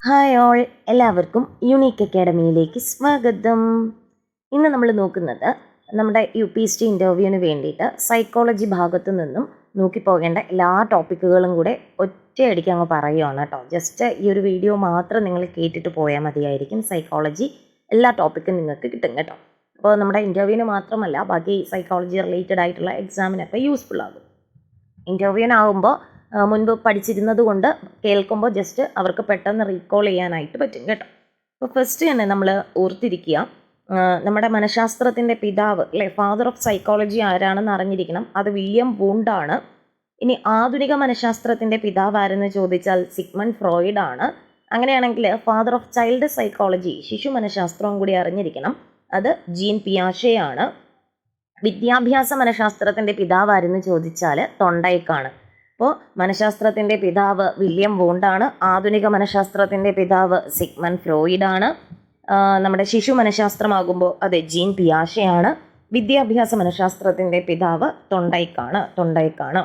Hi all, എല്ലാവർക്കും unique അക്കാഡമിയിലേക്ക് സ്വാഗതം. ഇന്ന് നമ്മൾ നോക്കുന്നത് നമ്മുടെ UPSC ഇൻ്റർവ്യൂവിന് വേണ്ടിയിട്ട് സൈക്കോളജി ഭാഗത്തു നിന്നും നോക്കിപ്പോകേണ്ട എല്ലാ ടോപ്പിക്കുകളും കൂടെ ഒറ്റയടിക്ക് അങ്ങ് പറയുകയാണ് കേട്ടോ. ജസ്റ്റ് ഈ ഒരു വീഡിയോ മാത്രം നിങ്ങൾ കേട്ടിട്ട് പോയാൽ മതിയായിരിക്കും. സൈക്കോളജി എല്ലാ ടോപ്പിക്കും നിങ്ങൾക്ക് കിട്ടും കേട്ടോ. അപ്പോൾ നമ്മുടെ ഇൻ്റർവ്യൂവിന് മാത്രമല്ല, ബാക്കി സൈക്കോളജി റിലേറ്റഡ് ആയിട്ടുള്ള എക്സാമിനൊക്കെ യൂസ്ഫുൾ ആകും. ഇൻ്റർവ്യൂവിനാകുമ്പോൾ മുൻപ് പഠിച്ചിരുന്നത് കൊണ്ട് കേൾക്കുമ്പോൾ ജസ്റ്റ് അവർക്ക് പെട്ടെന്ന് റീകോൾ ചെയ്യാനായിട്ട് പറ്റും കേട്ടോ. അപ്പോൾ ഫസ്റ്റ് തന്നെ നമ്മൾ ഓർത്തിരിക്കുക, നമ്മുടെ മനഃശാസ്ത്രത്തിൻ്റെ പിതാവ് അല്ലേ, ഫാദർ ഓഫ് സൈക്കോളജി ആരാണെന്ന് അറിഞ്ഞിരിക്കണം. അത് വില്യം വൂണ്ടാണ്. ഇനി ആധുനിക മനഃശാസ്ത്രത്തിൻ്റെ പിതാവ് ആരെന്ന് ചോദിച്ചാൽ സിഗ്മണ്ട് ഫ്രോയിഡ് ആണ്. അങ്ങനെയാണെങ്കിൽ ഫാദർ ഓഫ് ചൈൽഡ് സൈക്കോളജി, ശിശു മനഃശാസ്ത്രവും കൂടി അറിഞ്ഞിരിക്കണം. അത് ജീൻ പിയാഷെ ആണ്. വിദ്യാഭ്യാസ മനഃശാസ്ത്രത്തിൻ്റെ പിതാവ് ആരെന്ന് ചോദിച്ചാൽ തൊണ്ടൈക്കാണ്. അപ്പോൾ മനഃശാസ്ത്രത്തിൻ്റെ പിതാവ് വില്യം വൂണ്ടാണ്. ആധുനിക മനഃശാസ്ത്രത്തിൻ്റെ പിതാവ് സിഗ്മണ്ട് ഫ്രോയിഡ് ആണ്. നമ്മുടെ ശിശു മനഃശാസ്ത്രമാകുമ്പോൾ അത് ജീൻ പിയാഷെയാണ്. വിദ്യാഭ്യാസ മനഃശാസ്ത്രത്തിൻ്റെ പിതാവ് തൊണ്ടൈക്കാണ്.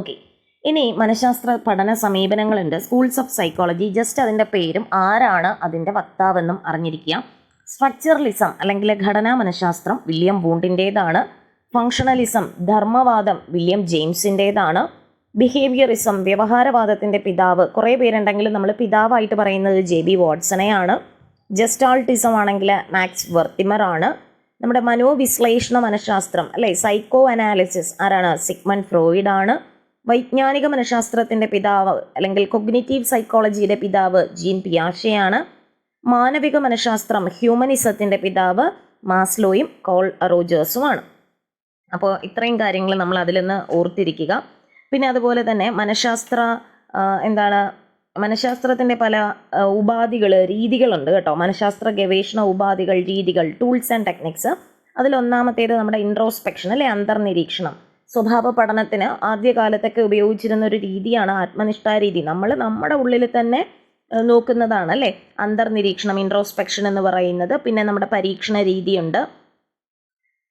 ഓക്കെ, ഇനി മനഃശാസ്ത്ര പഠന സമീപനങ്ങളുണ്ട്. സ്കൂൾസ് ഓഫ് സൈക്കോളജി, ജസ്റ്റ് അതിൻ്റെ പേരും ആരാണ് അതിൻ്റെ വക്താവെന്നും അറിഞ്ഞിരിക്കുക. സ്ട്രക്ചറലിസം അല്ലെങ്കിൽ ഘടനാ മനഃശാസ്ത്രം വില്യം വൂണ്ടിൻ്റേതാണ്. ഫങ്ഷണലിസം, ധർമ്മവാദം വില്യം ജെയിംസിൻ്റേതാണ്. ബിഹേവിയറിസം, വ്യവഹാരവാദത്തിൻ്റെ പിതാവ്, കുറേ പേരുണ്ടെങ്കിലും നമ്മൾ പിതാവായിട്ട് പറയുന്നത് JB വാട്സണെയാണ്. ജസ്റ്റാൾട്ടിസം ആണെങ്കിൽ മാക്സ് വെർത്തിമർ ആണ്. നമ്മുടെ മനോവിശ്ലേഷണ മനഃശാസ്ത്രം അല്ലെ, സൈക്കോ അനാലിസിസ് ആരാണ്? സിഗ്മണ്ട് ഫ്രോയിഡ് ആണ്. വൈജ്ഞാനിക മനഃശാസ്ത്രത്തിൻ്റെ പിതാവ് അല്ലെങ്കിൽ കൊഗ്നിറ്റീവ് സൈക്കോളജിയുടെ പിതാവ് ജീൻ പിയാഷെയാണ്. മാനവിക മനഃശാസ്ത്രം ഹ്യൂമനിസത്തിൻ്റെ പിതാവ് മാസ്ലോയും കോൾ റോജേഴ്സുമാണ്. അപ്പോൾ ഇത്രയും കാര്യങ്ങൾ നമ്മൾ അതിൽ നിന്ന് ഓർത്തിരിക്കുക. പിന്നെ അതുപോലെ തന്നെ മനഃശാസ്ത്രത്തിൻ്റെ പല ഉപാധികൾ, രീതികളുണ്ട് കേട്ടോ. മനഃശാസ്ത്ര ഗവേഷണ ഉപാധികൾ, രീതികൾ, ടൂൾസ് ആൻഡ് ടെക്നിക്സ്. അതിലൊന്നാമത്തേത് നമ്മുടെ ഇൻട്രോസ്പെക്ഷൻ അല്ലെ, അന്തർനിരീക്ഷണം. സ്വഭാവ പഠനത്തിന് ആദ്യകാലത്തൊക്കെ ഉപയോഗിച്ചിരുന്ന ഒരു രീതിയാണ് ആത്മനിഷ്ഠാ രീതി. നമ്മൾ നമ്മുടെ ഉള്ളിൽ തന്നെ നോക്കുന്നതാണ് അല്ലേ അന്തർനിരീക്ഷണം, ഇൻട്രോസ്പെക്ഷൻ എന്ന് പറയുന്നത്. പിന്നെ നമ്മുടെ പരീക്ഷണ രീതിയുണ്ട്,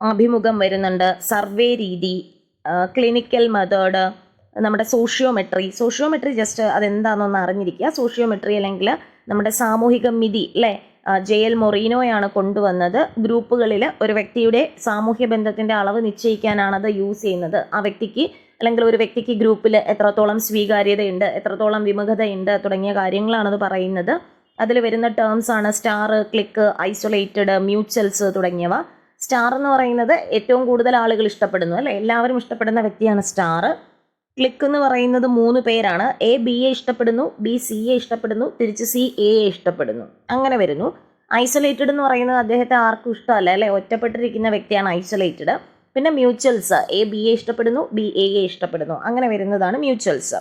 അഭിമുഖം വരുന്നുണ്ട്, സർവേ രീതി, ക്ലിനിക്കൽ മെത്തേഡ്, നമ്മുടെ സോഷ്യോമെട്രി ജസ്റ്റ് അതെന്താണെന്നൊന്ന് അറിഞ്ഞിരിക്കുക. സോഷ്യോമെട്രി അല്ലെങ്കിൽ നമ്മുടെ സാമൂഹിക മിതി അല്ലേ, JL മൊറീനോയാണ് കൊണ്ടുവന്നത്. ഗ്രൂപ്പുകളിൽ ഒരു വ്യക്തിയുടെ സാമൂഹ്യ ബന്ധത്തിൻ്റെ അളവ് നിശ്ചയിക്കാനാണ് അത് യൂസ് ചെയ്യുന്നത്. ആ വ്യക്തിക്ക് അല്ലെങ്കിൽ ഒരു വ്യക്തിക്ക് ഗ്രൂപ്പിൽ എത്രത്തോളം സ്വീകാര്യതയുണ്ട്, എത്രത്തോളം വിമുഖതയുണ്ട് തുടങ്ങിയ കാര്യങ്ങളാണത് പറയുന്നത്. അതിൽ വരുന്ന ടേംസ് ആണ് സ്റ്റാർ, ക്ലിക്ക്, ഐസൊലേറ്റഡ്, മ്യൂച്വൽസ് തുടങ്ങിയവ. സ്റ്റാർ എന്ന് പറയുന്നത് ഏറ്റവും കൂടുതൽ ആളുകൾ ഇഷ്ടപ്പെടുന്നു അല്ലേ, എല്ലാവരും ഇഷ്ടപ്പെടുന്ന വ്യക്തിയാണ് സ്റ്റാർ. ക്ലിക്ക് എന്ന് പറയുന്നത് 3 പേരാണ്. A Bയെ ഇഷ്ടപ്പെടുന്നു, B Cയെ ഇഷ്ടപ്പെടുന്നു, തിരിച്ച് C Aയെ ഇഷ്ടപ്പെടുന്നു, അങ്ങനെ വരുന്നു. ഐസൊലേറ്റഡ് എന്ന് പറയുന്നത് അദ്ദേഹത്തെ ആർക്കും ഇഷ്ടമല്ല അല്ലേ, ഒറ്റപ്പെട്ടിരിക്കുന്ന വ്യക്തിയാണ് ഐസൊലേറ്റഡ്. പിന്നെ മ്യൂച്വൽസ്, A Bയെ ഇഷ്ടപ്പെടുന്നു, B Aയെ ഇഷ്ടപ്പെടുന്നു, അങ്ങനെ വരുന്നതാണ് മ്യൂച്വൽസ്.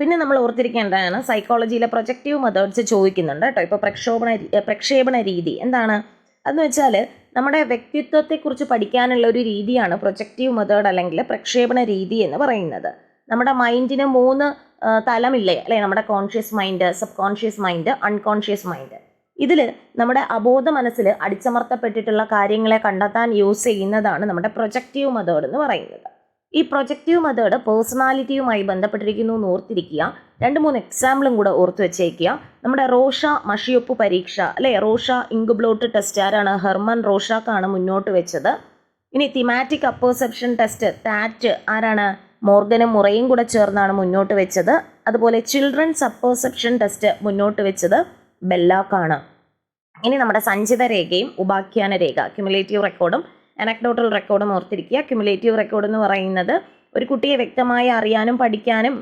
പിന്നെ നമ്മൾ ഓർത്തിരിക്കേണ്ടതാണ് സൈക്കോളജിയിലെ പ്രൊജക്റ്റീവ് മെത്തേഡ്സ് ചോദിക്കുന്നുണ്ട് കേട്ടോ. ഇപ്പോൾ പ്രക്ഷേപണ രീതി എന്താണ് അതെന്ന് വെച്ചാൽ നമ്മുടെ വ്യക്തിത്വത്തെക്കുറിച്ച് പഠിക്കാനുള്ള ഒരു രീതിയാണ് പ്രൊജക്റ്റീവ് മെത്തേഡ് അല്ലെങ്കിൽ പ്രക്ഷേപണ രീതി എന്ന് പറയുന്നത്. നമ്മുടെ മൈൻഡിന് 3 തലമില്ലേ അല്ലേ, നമ്മുടെ conscious mind, sub conscious mind, unconscious mind. ഇതിൽ നമ്മുടെ അബോധ മനസ്സിൽ അടിച്ചമർത്തപ്പെട്ടിട്ടുള്ള കാര്യങ്ങളെ കണ്ടെത്താൻ യൂസ് ചെയ്യുന്നതാണ് നമ്മുടെ പ്രൊജക്റ്റീവ് മെത്തേഡ് എന്ന് പറയുന്നത്. ഈ പ്രൊജക്റ്റീവ് മെത്തേഡ് പേഴ്സണാലിറ്റിയുമായി ബന്ധപ്പെട്ടിരിക്കുന്നു എന്ന് ഓർത്തിരിക്കുക. 2-3 എക്സാമ്പിളും കൂടെ ഓർത്ത് വെച്ചേക്കുക. നമ്മുടെ റോഷ മഷിയൊപ്പ് പരീക്ഷ അല്ലെ, റോഷ ഇങ്ക്ബ്ലോട്ട് ടെസ്റ്റ് ആരാണ്? ഹെർമൻ റോഷാക്കാണ് മുന്നോട്ട് വെച്ചത്. ഇനി തിമാറ്റിക് അപ്പർസെപ്ഷൻ ടെസ്റ്റ് ടാറ്റ് ആരാണ്? മോർഗനും മുറയും കൂടെ ചേർന്നാണ് മുന്നോട്ട് വെച്ചത്. അതുപോലെ ചിൽഡ്രൻസ് അപ്പർസെപ്ഷൻ ടെസ്റ്റ് മുന്നോട്ട് വെച്ചത് ബെല്ലാക്കാണ്. ഇനി നമ്മുടെ സഞ്ചിത രേഖയും ഉപാഖ്യാന രേഖ, ക്യുമുലേറ്റീവ് റെക്കോർഡും അനക്ഡോട്ടൽ റെക്കോർഡും ഓർത്തിരിക്കുക. ക്യുമുലേറ്റീവ് റെക്കോർഡ് എന്ന് പറയുന്നത് ഒരു കുട്ടിയെ വ്യക്തമായി അറിയാനും പഠിക്കാനും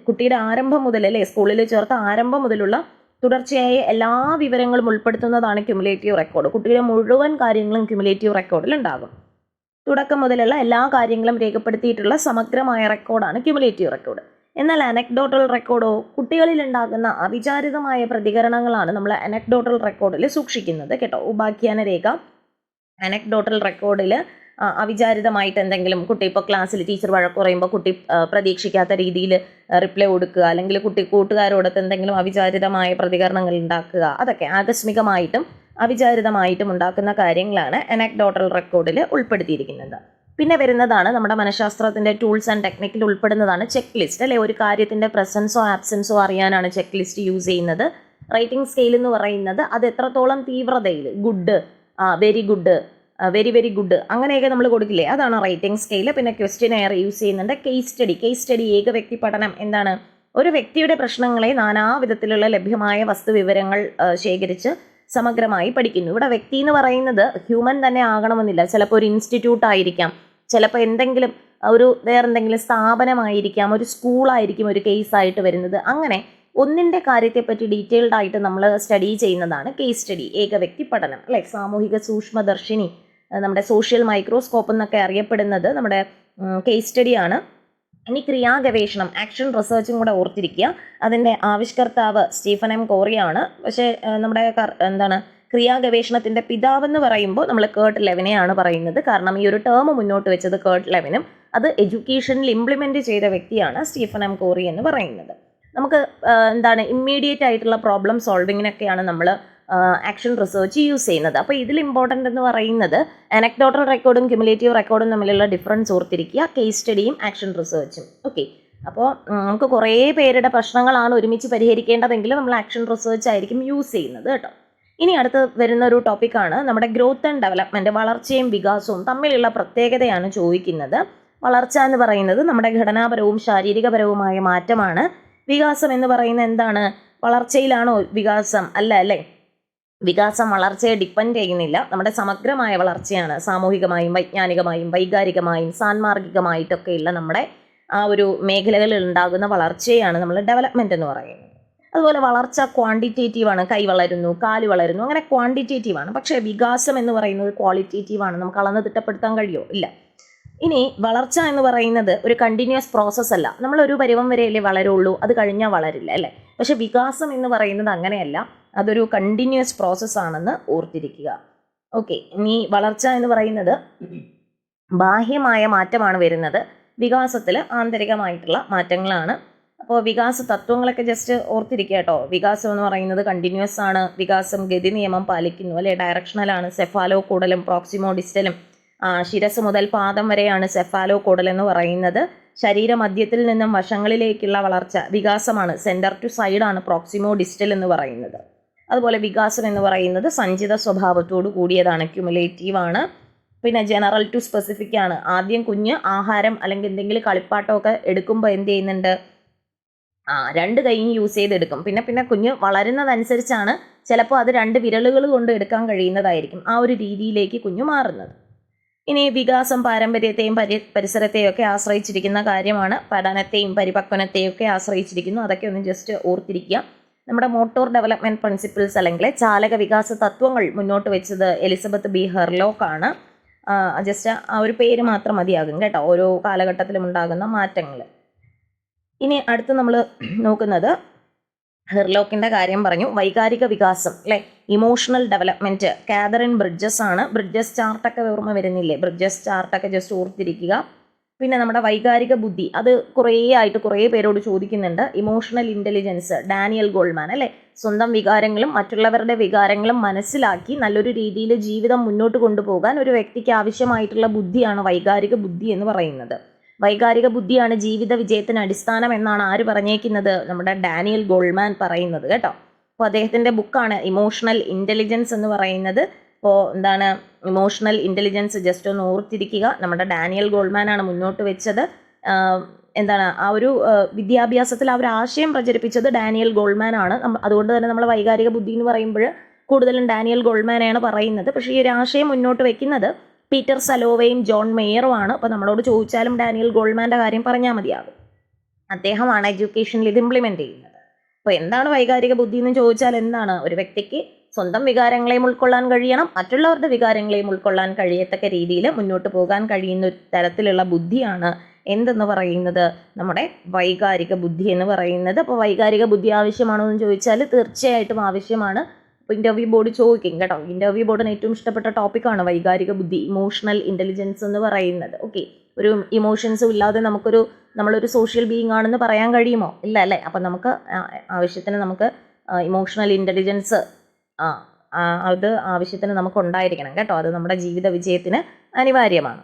കുട്ടിയുടെ ആരംഭം മുതൽ അല്ലേ, സ്കൂളിൽ ചേർത്ത ആരംഭം മുതലുള്ള തുടർച്ചയായ എല്ലാ വിവരങ്ങളും ഉൾപ്പെടുത്തുന്നതാണ് ക്യുമുലേറ്റീവ് റെക്കോർഡ്. കുട്ടിയുടെ മുഴുവൻ കാര്യങ്ങളും ക്യുമുലേറ്റീവ് റെക്കോർഡിൽ ഉണ്ടാകും. തുടക്കം മുതലുള്ള എല്ലാ കാര്യങ്ങളും രേഖപ്പെടുത്തിയിട്ടുള്ള സമഗ്രമായ റെക്കോർഡാണ് ക്യുമുലേറ്റീവ് റെക്കോർഡ്. എന്നാൽ അനക്ഡോട്ടൽ റെക്കോർഡോ, കുട്ടികളിൽ ഉണ്ടാകുന്ന അവിചാരിതമായ പ്രതികരണങ്ങളാണ് നമ്മൾ അനക്ഡോട്ടൽ റെക്കോർഡിൽ സൂക്ഷിക്കുന്നത് കേട്ടോ. ഉപാഖ്യാന രേഖ അനക്ഡോട്ടൽ റെക്കോർഡിൽ അവിചാരിതമായിട്ട് എന്തെങ്കിലും, കുട്ടി ഇപ്പോൾ ക്ലാസ്സിൽ ടീച്ചർ വഴക്ക് പറയുമ്പോൾ കുട്ടി പ്രതീക്ഷിക്കാത്ത രീതിയിൽ റിപ്ലൈ കൊടുക്കുക, അല്ലെങ്കിൽ കുട്ടി കൂട്ടുകാരോടൊത്ത് എന്തെങ്കിലും അവിചാരിതമായ പ്രതികരണങ്ങൾ ഉണ്ടാക്കുക, അതൊക്കെ ആകസ്മികമായിട്ടും അവിചാരിതമായിട്ടും ഉണ്ടാക്കുന്ന കാര്യങ്ങളാണ് അനക്ഡോട്ടൽ റെക്കോർഡിൽ ഉൾപ്പെടുത്തിയിരിക്കുന്നത്. പിന്നെ വരുന്നതാണ് നമ്മുടെ മനഃശാസ്ത്രത്തിൻ്റെ ടൂൾസ് ആൻഡ് ടെക്നിക്കിൽ ഉൾപ്പെടുന്നതാണ് ചെക്ക് ലിസ്റ്റ് അല്ലേ. ഒരു കാര്യത്തിൻ്റെ പ്രസൻസോ ആബ്സെൻസോ അറിയാനാണ് ചെക്ക് ലിസ്റ്റ് യൂസ് ചെയ്യുന്നത്. റേറ്റിംഗ് സ്കെയിൽ എന്ന് പറയുന്നത് അത് എത്രത്തോളം തീവ്രതയിൽ, good, very good, very very good, അങ്ങനെയൊക്കെ നമ്മൾ കൊടുക്കില്ലേ, അതാണ് റേറ്റിംഗ് സ്കെയിൽ. പിന്നെ ക്വസ്റ്റ്യനെയർ യൂസ് ചെയ്യുന്നുണ്ട്. കേസ് സ്റ്റഡി ഏക വ്യക്തി പഠനം എന്താണ്, ഒരു വ്യക്തിയുടെ പ്രശ്നങ്ങളെ നാനാവിധത്തിലുള്ള ലഭ്യമായ വസ്തുവിവരങ്ങൾ ശേഖരിച്ച് സമഗ്രമായി പഠിക്കുന്നു. ഇവിടെ വ്യക്തി എന്ന് പറയുന്നത് ഹ്യൂമൻ തന്നെ ആകണമെന്നില്ല. ചിലപ്പോൾ ഒരു ഇൻസ്റ്റിറ്റ്യൂട്ട് ആയിരിക്കാം, ചിലപ്പോൾ എന്തെങ്കിലും വേറെന്തെങ്കിലും സ്ഥാപനമായിരിക്കാം, ഒരു സ്കൂളായിരിക്കും ഒരു കേസായിട്ട് വരുന്നത്. അങ്ങനെ ഒന്നിൻ്റെ കാര്യത്തെപ്പറ്റി ഡീറ്റെയിൽഡ് ആയിട്ട് നമ്മൾ സ്റ്റഡി ചെയ്യുന്നതാണ് കേസ് സ്റ്റഡി, ഏക വ്യക്തി പഠനം അല്ലെ. സാമൂഹിക സൂക്ഷ്മദർശിനി, നമ്മുടെ സോഷ്യൽ മൈക്രോസ്കോപ്പ് എന്നൊക്കെ അറിയപ്പെടുന്നത് നമ്മുടെ കേസ് സ്റ്റഡിയാണ്. ഇനി ക്രിയാഗവേഷണം, ആക്ഷൻ റിസർച്ചും കൂടെ ഓർത്തിരിക്കുക. അതിൻ്റെ ആവിഷ്കർത്താവ് സ്റ്റീഫൻ എം കോറിയാണ്. പക്ഷേ നമ്മുടെ ക്രിയാഗവേഷണത്തിൻ്റെ പിതാവെന്ന് പറയുമ്പോൾ നമ്മൾ കേർട്ട് ലെവിനെയാണ് പറയുന്നത്. കാരണം ഈ ഒരു ടേം മുന്നോട്ട് വെച്ചത് കേർട്ട് ലെവിനും അത് എഡ്യൂക്കേഷനിൽ ഇംപ്ലിമെൻറ്റ് ചെയ്ത വ്യക്തിയാണ് സ്റ്റീഫൻ എം കോറി എന്ന് പറയുന്നത്. നമുക്ക് ഇമ്മീഡിയറ്റ് ആയിട്ടുള്ള പ്രോബ്ലം സോൾവിങ്ങിനൊക്കെയാണ് നമ്മൾ ആക്ഷൻ റിസർച്ച് യൂസ് ചെയ്യുന്നത്. അപ്പോൾ ഇതിൽ ഇമ്പോർട്ടൻ്റ് എന്ന് പറയുന്നത് അനക്ഡോട്ടൽ റെക്കോർഡും ക്യുമുലേറ്റീവ് റെക്കോർഡും തമ്മിലുള്ള ഡിഫറൻസ് ഓർത്തിരിക്കുക, കേസ് സ്റ്റഡിയും ആക്ഷൻ റിസർച്ചും. ഓക്കെ, അപ്പോൾ നമുക്ക് കുറേ പേരുടെ പ്രശ്നങ്ങളാണ് ഒരുമിച്ച് പരിഹരിക്കേണ്ടതെങ്കിൽ നമ്മൾ ആക്ഷൻ റിസർച്ച് ആയിരിക്കും യൂസ് ചെയ്യുന്നത് കേട്ടോ. ഇനി അടുത്ത് വരുന്ന ഒരു ടോപ്പിക്കാണ് നമ്മുടെ ഗ്രോത്ത് ആൻഡ് ഡെവലപ്മെൻറ്റ്, വളർച്ചയും വികാസവും തമ്മിലുള്ള പ്രത്യേകതയാണ് ചോദിക്കുന്നത്. വളർച്ച എന്ന് പറയുന്നത് നമ്മുടെ ഘടനാപരവും ശാരീരികപരവുമായ മാറ്റമാണ്. വികാസം എന്ന് പറയുന്നത് എന്താണ്, വളർച്ചയിലാണോ വികാസം? അല്ലേ. വികാസം വളർച്ചയെ ഡിപ്പെൻഡ് ചെയ്യുന്നില്ല, നമ്മുടെ സമഗ്രമായ വളർച്ചയാണ്. സാമൂഹികമായും വൈജ്ഞാനികമായും വൈകാരികമായും സാൻമാർഗികമായിട്ടൊക്കെയുള്ള നമ്മുടെ ആ ഒരു മേഖലകളിൽ ഉണ്ടാകുന്ന വളർച്ചയാണ് നമ്മൾ ഡെവലപ്മെൻറ്റ് എന്ന് പറയുന്നത്. അതുപോലെ വളർച്ച ക്വാണ്ടിറ്റേറ്റീവാണ്, കൈ വളരുന്നു, കാല് വളരുന്നു, അങ്ങനെ ക്വാണ്ടിറ്റേറ്റീവാണ്. പക്ഷേ വികാസം എന്ന് പറയുന്നത് ക്വാളിറ്റേറ്റീവാണ്. നമുക്ക് അളന്ന് തിട്ടപ്പെടുത്താൻ കഴിയുമോ? ഇല്ല. ഇനി വളർച്ച എന്ന് പറയുന്നത് ഒരു കണ്ടിന്യൂസ് പ്രോസസ്സ് അല്ല. നമ്മളൊരു പരുവം വരെയല്ലേ വളരുള്ളൂ, അത് കഴിഞ്ഞാൽ വളരില്ല അല്ലേ. പക്ഷെ വികാസം എന്ന് പറയുന്നത് അങ്ങനെയല്ല, അതൊരു കണ്ടിന്യൂസ് പ്രോസസ്സാണെന്ന് ഓർത്തിരിക്കുക. ഓക്കെ, ഇനി വളർച്ച എന്ന് പറയുന്നത് ബാഹ്യമായ മാറ്റമാണ് വരുന്നത്, വികാസത്തിൽ ആന്തരികമായിട്ടുള്ള മാറ്റങ്ങളാണ്. അപ്പോൾ വികാസ തത്വങ്ങളൊക്കെ ജസ്റ്റ് ഓർത്തിരിക്കുക കേട്ടോ. വികാസം എന്ന് പറയുന്നത് കണ്ടിന്യൂസ് ആണ്, വികാസം ഗതി നിയമം പാലിക്കുന്നു അല്ലെ, ഡയറക്ഷണലാണ്. സെഫാലോ കൂടലും പ്രോക്സിമോ ഡിസ്റ്റലും, ശിരസ് മുതൽ പാദം വരെയാണ് സെഫാലോ കോഡൽ എന്ന് പറയുന്നത്. ശരീരമധ്യത്തിൽ നിന്നും വശങ്ങളിലേക്കുള്ള വളർച്ച വികാസമാണ്. സെൻറ്റർ ടു സൈഡാണ് പ്രോക്സിമോ ഡിസ്റ്റൽ എന്ന് പറയുന്നത്. അതുപോലെ വികാസം എന്ന് പറയുന്നത് സഞ്ചിത സ്വഭാവത്തോടു കൂടിയതാണ്, ക്യുമുലേറ്റീവാണ്. പിന്നെ ജനറൽ ടു സ്പെസിഫിക് ആണ്. ആദ്യം കുഞ്ഞ് ആഹാരം അല്ലെങ്കിൽ എന്തെങ്കിലും കളിപ്പാട്ടമൊക്കെ എടുക്കുമ്പോൾ എന്ത് ചെയ്യുന്നുണ്ട്, രണ്ട് കൈയും യൂസ് ചെയ്തെടുക്കും. പിന്നെ കുഞ്ഞ് വളരുന്നതനുസരിച്ചാണ് ചിലപ്പോൾ അത് രണ്ട് വിരലുകൾ കൊണ്ട് എടുക്കാൻ കഴിയുന്നതായിരിക്കും. ആ ഒരു രീതിയിലേക്ക് കുഞ്ഞ് മാറുന്നത്. ഇനി വികാസം പാരമ്പര്യത്തെയും പരിസരത്തെയും ഒക്കെ ആശ്രയിച്ചിരിക്കുന്ന കാര്യമാണ്. പഠനത്തെയും പരിപക്വനത്തെയും ഒക്കെ ആശ്രയിച്ചിരിക്കുന്നു. അതൊക്കെ ഒന്ന് ജസ്റ്റ് ഓർത്തിരിക്കുക. നമ്മുടെ മോട്ടോർ ഡെവലപ്മെൻറ്റ് പ്രിൻസിപ്പിൾസ് അല്ലെങ്കിൽ ചാലക വികാസ തത്വങ്ങൾ മുന്നോട്ട് വെച്ചത് എലിസബത്ത് ബി ഹെർലോക്ക് ആണ്. ജസ്റ്റ് ആ ഒരു പേര് മാത്രം മതിയാകും കേട്ടോ, ഓരോ കാലഘട്ടത്തിലും ഉണ്ടാകുന്ന മാറ്റങ്ങൾ. ഇനി അടുത്ത് നമ്മൾ നോക്കുന്നത് ഹെർലോക്കിൻ്റെ കാര്യം പറഞ്ഞു, വൈകാരിക വികാസം അല്ലേ, ഇമോഷണൽ ഡെവലപ്മെൻറ്റ്. കാതറിൻ ബ്രിഡ്ജസ് ആണ്. ബ്രിഡ്ജസ് ചാർട്ടൊക്കെ ഓർമ്മ വരുന്നില്ലേ, ബ്രിഡ്ജസ് ചാർട്ടൊക്കെ ജസ്റ്റ് ഓർത്തിരിക്കുക. പിന്നെ നമ്മുടെ വൈകാരിക ബുദ്ധി, അത് കുറേ പേരോട് ചോദിക്കുന്നുണ്ട്. ഇമോഷണൽ ഇൻ്റലിജൻസ്, ഡാനിയൽ ഗോൾമാൻ അല്ലേ. സ്വന്തം വികാരങ്ങളും മറ്റുള്ളവരുടെ വികാരങ്ങളും മനസ്സിലാക്കി നല്ലൊരു രീതിയിൽ ജീവിതം മുന്നോട്ട് കൊണ്ടുപോകാൻ ഒരു വ്യക്തിക്ക് ആവശ്യമായിട്ടുള്ള ബുദ്ധിയാണ് വൈകാരിക ബുദ്ധി എന്ന് പറയുന്നത്. വൈകാരിക ബുദ്ധിയാണ് ജീവിത വിജയത്തിന് അടിസ്ഥാനം എന്നാണ് ആര് പറഞ്ഞേക്കുന്നത്, നമ്മുടെ ഡാനിയൽ ഗോൾമാൻ പറയുന്നത് കേട്ടോ. അപ്പോൾ അദ്ദേഹത്തിൻ്റെ ബുക്കാണ് ഇമോഷണൽ ഇൻ്റലിജൻസ് എന്ന് പറയുന്നത്. അപ്പോൾ ഇമോഷണൽ ഇൻ്റലിജൻസ് ജസ്റ്റ് ഒന്ന് ഓർത്തിരിക്കുക. നമ്മുടെ ഡാനിയൽ ഗോൾമാനാണ് മുന്നോട്ട് വെച്ചത്. ആ ഒരു വിദ്യാഭ്യാസത്തിൽ ആ ഒരു ആശയം പ്രചരിപ്പിച്ചത് ഡാനിയൽ ഗോൾമാൻ ആണ്. അതുകൊണ്ട് തന്നെ നമ്മൾ വൈകാരിക ബുദ്ധി എന്ന് പറയുമ്പോൾ കൂടുതലും ഡാനിയൽ ഗോൾമാനെയാണ് പറയുന്നത്. പക്ഷേ ഈ ഒരു ആശയം മുന്നോട്ട് വെക്കുന്നത് പീറ്റർ സലോവയും ജോൺ മെയറുമാണ്. അപ്പോൾ നമ്മളോട് ചോദിച്ചാലും ഡാനിയൽ ഗോൾമാൻ്റെ കാര്യം പറഞ്ഞാൽ മതിയാകും. അദ്ദേഹമാണ് എഡ്യൂക്കേഷനിൽ ഇത് ഇംപ്ലിമെൻ്റ് ചെയ്യുന്നത്. അപ്പോൾ എന്താണ് വൈകാരിക ബുദ്ധി എന്ന് ചോദിച്ചാൽ എന്താണ്, ഒരു വ്യക്തിക്ക് സ്വന്തം വികാരങ്ങളെയും ഉൾക്കൊള്ളാൻ കഴിയണം, മറ്റുള്ളവരുടെ വികാരങ്ങളെയും ഉൾക്കൊള്ളാൻ കഴിയത്തക്ക രീതിയിൽ മുന്നോട്ട് പോകാൻ കഴിയുന്ന ഒരു തരത്തിലുള്ള ബുദ്ധിയാണ് എന്തെന്ന് പറയുന്നത്, നമ്മുടെ വൈകാരിക ബുദ്ധി എന്ന് പറയുന്നത്. അപ്പോൾ വൈകാരിക ബുദ്ധി ആവശ്യമാണോ എന്ന് ചോദിച്ചാൽ തീർച്ചയായിട്ടും ആവശ്യമാണ്. അപ്പോൾ ഇൻ്റർവ്യൂ ബോർഡ് ചോദിക്കും കേട്ടോ. ഇൻ്റർവ്യൂ ബോർഡിന് ഏറ്റവും ഇഷ്ടപ്പെട്ട ടോപ്പിക്കാണ് വൈകാരിക ബുദ്ധി, ഇമോഷണൽ ഇൻ്റലിജൻസ് എന്ന് പറയുന്നത്. ഓക്കെ, ഒരു ഇമോഷൻസും ഇല്ലാതെ നമ്മളൊരു സോഷ്യൽ ബീയിങ് ആണെന്ന് പറയാൻ കഴിയുമോ? ഇല്ല അല്ലേ. അപ്പം നമുക്ക് ആവശ്യത്തിന് നമുക്ക് ഇമോഷണൽ ഇൻ്റലിജൻസ് അത് ആവശ്യത്തിന് നമുക്ക് ഉണ്ടായിരിക്കണം കേട്ടോ. അത് നമ്മുടെ ജീവിത വിജയത്തിന് അനിവാര്യമാണ്.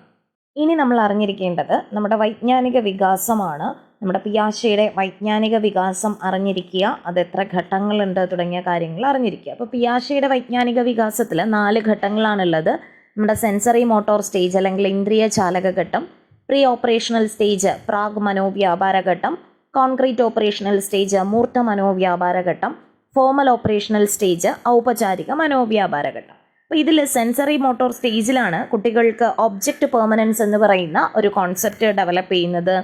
ഇനി നമ്മൾ അറിഞ്ഞിരിക്കേണ്ടത് നമ്മുടെ വൈജ്ഞാനിക വികാസമാണ്. നമ്മുടെ പിയാഷെയുടെ വൈജ്ഞാനിക വികാസം അറിഞ്ഞിരിക്കുക, അത് എത്ര ഘട്ടങ്ങളുണ്ട് തുടങ്ങിയ കാര്യങ്ങൾ അറിഞ്ഞിരിക്കുക. അപ്പോൾ പിയാഷെയുടെ വൈജ്ഞാനിക വികാസത്തിൽ 4 ഘട്ടങ്ങളാണുള്ളത്. നമ്മുടെ സെൻസറി മോട്ടോർ സ്റ്റേജ് അല്ലെങ്കിൽ ഇന്ദ്രിയ ചാലക ഘട്ടം, പ്രീ ഓപ്പറേഷണൽ സ്റ്റേജ് പ്രാഗ് മനോവ്യാപാര ഘട്ടം, കോൺക്രീറ്റ് ഓപ്പറേഷണൽ സ്റ്റേജ് മൂർത്ത മനോവ്യാപാര ഘട്ടം, ഫോമൽ ഓപ്പറേഷണൽ സ്റ്റേജ് ഔപചാരിക മനോവ്യാപാര ഘട്ടം. അപ്പോൾ ഇതിൽ സെൻസറി മോട്ടോർ സ്റ്റേജിലാണ് കുട്ടികൾക്ക് ഒബ്ജക്റ്റ് പെർമനൻസ് എന്ന് പറയുന്ന ഒരു കോൺസെപ്റ്റ് ഡെവലപ്പ് ചെയ്യുന്നത്.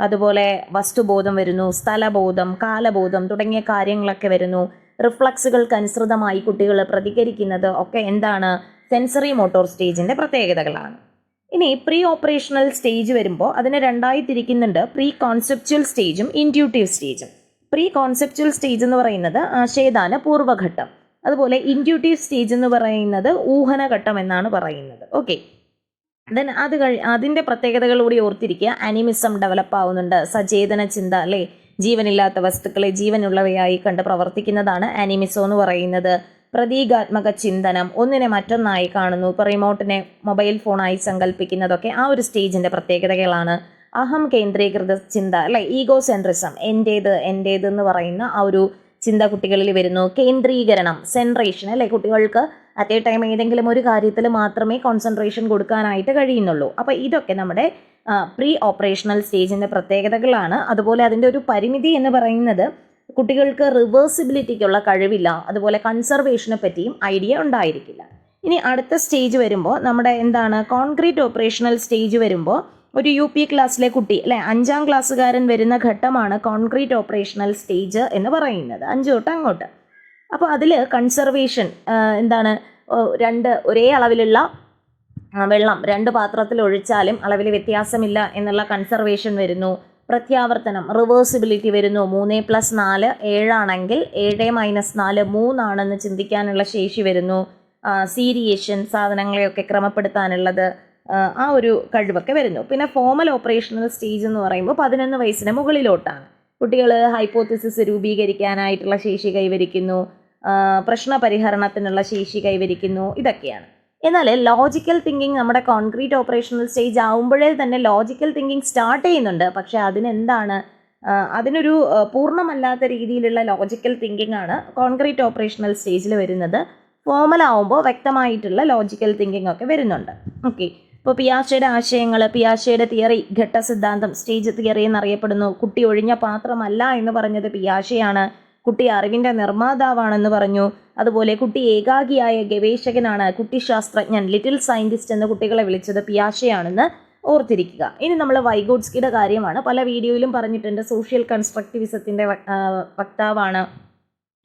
അതുപോലെ വസ്തുബോധം വരുന്നു, സ്ഥലബോധം, കാലബോധം തുടങ്ങിയ കാര്യങ്ങളൊക്കെ വരുന്നു. റിഫ്ലക്സുകൾക്ക് അനുസൃതമായി കുട്ടികൾ പ്രതികരിക്കുന്നത് ഒക്കെ എന്താണ്, സെൻസറി മോട്ടോർ സ്റ്റേജിൻ്റെ പ്രത്യേകതകളാണ്. ഇനി പ്രീ ഓപ്പറേഷണൽ സ്റ്റേജ് വരുമ്പോൾ അതിനെ 2ആയി തിരിക്കുന്നുണ്ട്, പ്രീ കോൺസെപ്ച്വൽ സ്റ്റേജും ഇൻറ്റ്യൂട്ടീവ് സ്റ്റേജും. പ്രീ കോൺസെപ്ച്വൽ സ്റ്റേജ് എന്ന് പറയുന്നത് ആശയദാന പൂർവ്വഘട്ടം, അതുപോലെ ഇൻറ്റ്യൂട്ടീവ് സ്റ്റേജ് എന്ന് പറയുന്നത് ഊഹനഘട്ടം എന്നാണ് പറയുന്നത്. ഓക്കെ, ദെൻ അതിൻ്റെ പ്രത്യേകതകൾ കൂടി ഓർത്തിരിക്കുക. അനിമിസം ഡെവലപ്പ് ആവുന്നുണ്ട്, സചേതന ചിന്ത അല്ലേ, ജീവനില്ലാത്ത വസ്തുക്കളെ ജീവനുള്ളവയായി കണ്ട് പ്രവർത്തിക്കുന്നതാണ് അനിമിസം എന്ന് പറയുന്നത്. പ്രതീകാത്മക ചിന്തനം, ഒന്നിനെ മറ്റൊന്നായി കാണുന്നു, ഇപ്പോൾ റിമോട്ടിനെ മൊബൈൽ ഫോണായി സങ്കല്പിക്കുന്നതൊക്കെ ആ ഒരു സ്റ്റേജിൻ്റെ പ്രത്യേകതകളാണ്. അഹം കേന്ദ്രീകൃത ചിന്ത അല്ലെ, ഈഗോ സെൻട്രിസം, എൻ്റേത് എന്ന് പറയുന്ന ആ ഒരു ചിന്ത കുട്ടികളിൽ വരുന്നു. കേന്ദ്രീകരണം, സെൻട്രേഷൻ അല്ലെ, കുട്ടികൾക്ക് അറ്റ് എ ടൈം ഏതെങ്കിലും ഒരു കാര്യത്തിൽ മാത്രമേ കോൺസെൻട്രേഷൻ കൊടുക്കാനായിട്ട് കഴിയുന്നുള്ളൂ. അപ്പോൾ ഇതൊക്കെ നമ്മുടെ പ്രീ ഓപ്പറേഷണൽ സ്റ്റേജിൻ്റെ പ്രത്യേകതകളാണ്. അതുപോലെ അതിൻ്റെ ഒരു പരിമിതി എന്ന് പറയുന്നത് കുട്ടികൾക്ക് റിവേഴ്സിബിലിറ്റിക്കുള്ള കഴിവില്ല, അതുപോലെ കൺസർവേഷനെ പറ്റിയും ഐഡിയ ഉണ്ടായിരിക്കില്ല. ഇനി അടുത്ത സ്റ്റേജ് വരുമ്പോൾ നമ്മുടെ എന്താണ്, കോൺക്രീറ്റ് ഓപ്പറേഷണൽ സ്റ്റേജ് വരുമ്പോൾ ഒരു UP ക്ലാസ്സിലെ കുട്ടി അല്ലെ, 5ാം ക്ലാസ്സുകാരൻ വരുന്ന ഘട്ടമാണ് കോൺക്രീറ്റ് ഓപ്പറേഷണൽ സ്റ്റേജ് എന്ന് പറയുന്നത്, 5 തൊട്ട് അങ്ങോട്ട്. അപ്പോൾ അതിൽ കൺസർവേഷൻ എന്താണ്, ഒരേ അളവിലുള്ള വെള്ളം 2 പാത്രത്തിൽ ഒഴിച്ചാലും അളവിൽ വ്യത്യാസമില്ല എന്നുള്ള കൺസർവേഷൻ വരുന്നു. പ്രത്യാവർത്തനം, റിവേഴ്സിബിലിറ്റി വരുന്നു. 3+4 7 7 - 4 3 ചിന്തിക്കാനുള്ള ശേഷി വരുന്നു. സീരിയേഷൻ, സാധനങ്ങളെയൊക്കെ ക്രമപ്പെടുത്താനുള്ളത്, ആ ഒരു കഴിവൊക്കെ വരുന്നു. പിന്നെ ഫോമൽ ഓപ്പറേഷണൽ സ്റ്റേജ് എന്ന് പറയുമ്പോൾ 11 വയസ്സിന് മുകളിലോട്ടാണ്. കുട്ടികൾ ഹൈപ്പോത്തിസിസ് രൂപീകരിക്കാനായിട്ടുള്ള ശേഷി കൈവരിക്കുന്നു, പ്രശ്നപരിഹരണത്തിനുള്ള ശേഷി കൈവരിക്കുന്നു, ഇതൊക്കെയാണ്. എന്നാൽ ലോജിക്കൽ തിങ്കിങ് നമ്മുടെ കോൺക്രീറ്റ് ഓപ്പറേഷണൽ സ്റ്റേജ് ആവുമ്പോഴേ തന്നെ ലോജിക്കൽ തിങ്കിങ് സ്റ്റാർട്ട് ചെയ്യുന്നുണ്ട്. പക്ഷേ അതിനൊരു പൂർണ്ണമല്ലാത്ത രീതിയിലുള്ള ലോജിക്കൽ തിങ്കിങ് ആണ് കോൺക്രീറ്റ് ഓപ്പറേഷണൽ സ്റ്റേജിൽ വരുന്നത്. ഫോമൽ ആവുമ്പോൾ വ്യക്തമായിട്ടുള്ള ലോജിക്കൽ തിങ്കിങ് ഒക്കെ വരുന്നുണ്ട്. ഓക്കെ, ഇപ്പോൾ പിയാഷെയുടെ ആശയങ്ങൾ, പിയാഷെയുടെ തിയറി, ഘട്ടസിദ്ധാന്തം, സ്റ്റേജ് തിയറി എന്നറിയപ്പെടുന്നു. കുട്ടി ഒഴിഞ്ഞ പാത്രമല്ല എന്ന് പറഞ്ഞത് പിയാഷെയാണ്. കുട്ടി അറിവിൻ്റെ നിർമ്മാതാവാണെന്ന് പറഞ്ഞു. അതുപോലെ കുട്ടി ഏകാഗിയായ ഗവേഷകനാണ്, കുട്ടി ശാസ്ത്രജ്ഞൻ, ലിറ്റിൽ സയൻറ്റിസ്റ്റ് എന്ന് കുട്ടികളെ വിളിച്ചത് പിയാഷെയാണെന്ന് ഓർത്തിരിക്കുക. ഇനി നമ്മൾ വൈഗോട്സ്കിയുടെ കാര്യമാണ് പല വീഡിയോയിലും പറഞ്ഞിട്ടുണ്ട്. സോഷ്യൽ കൺസ്ട്രക്റ്റിവിസത്തിൻ്റെ വക്താവാണ്.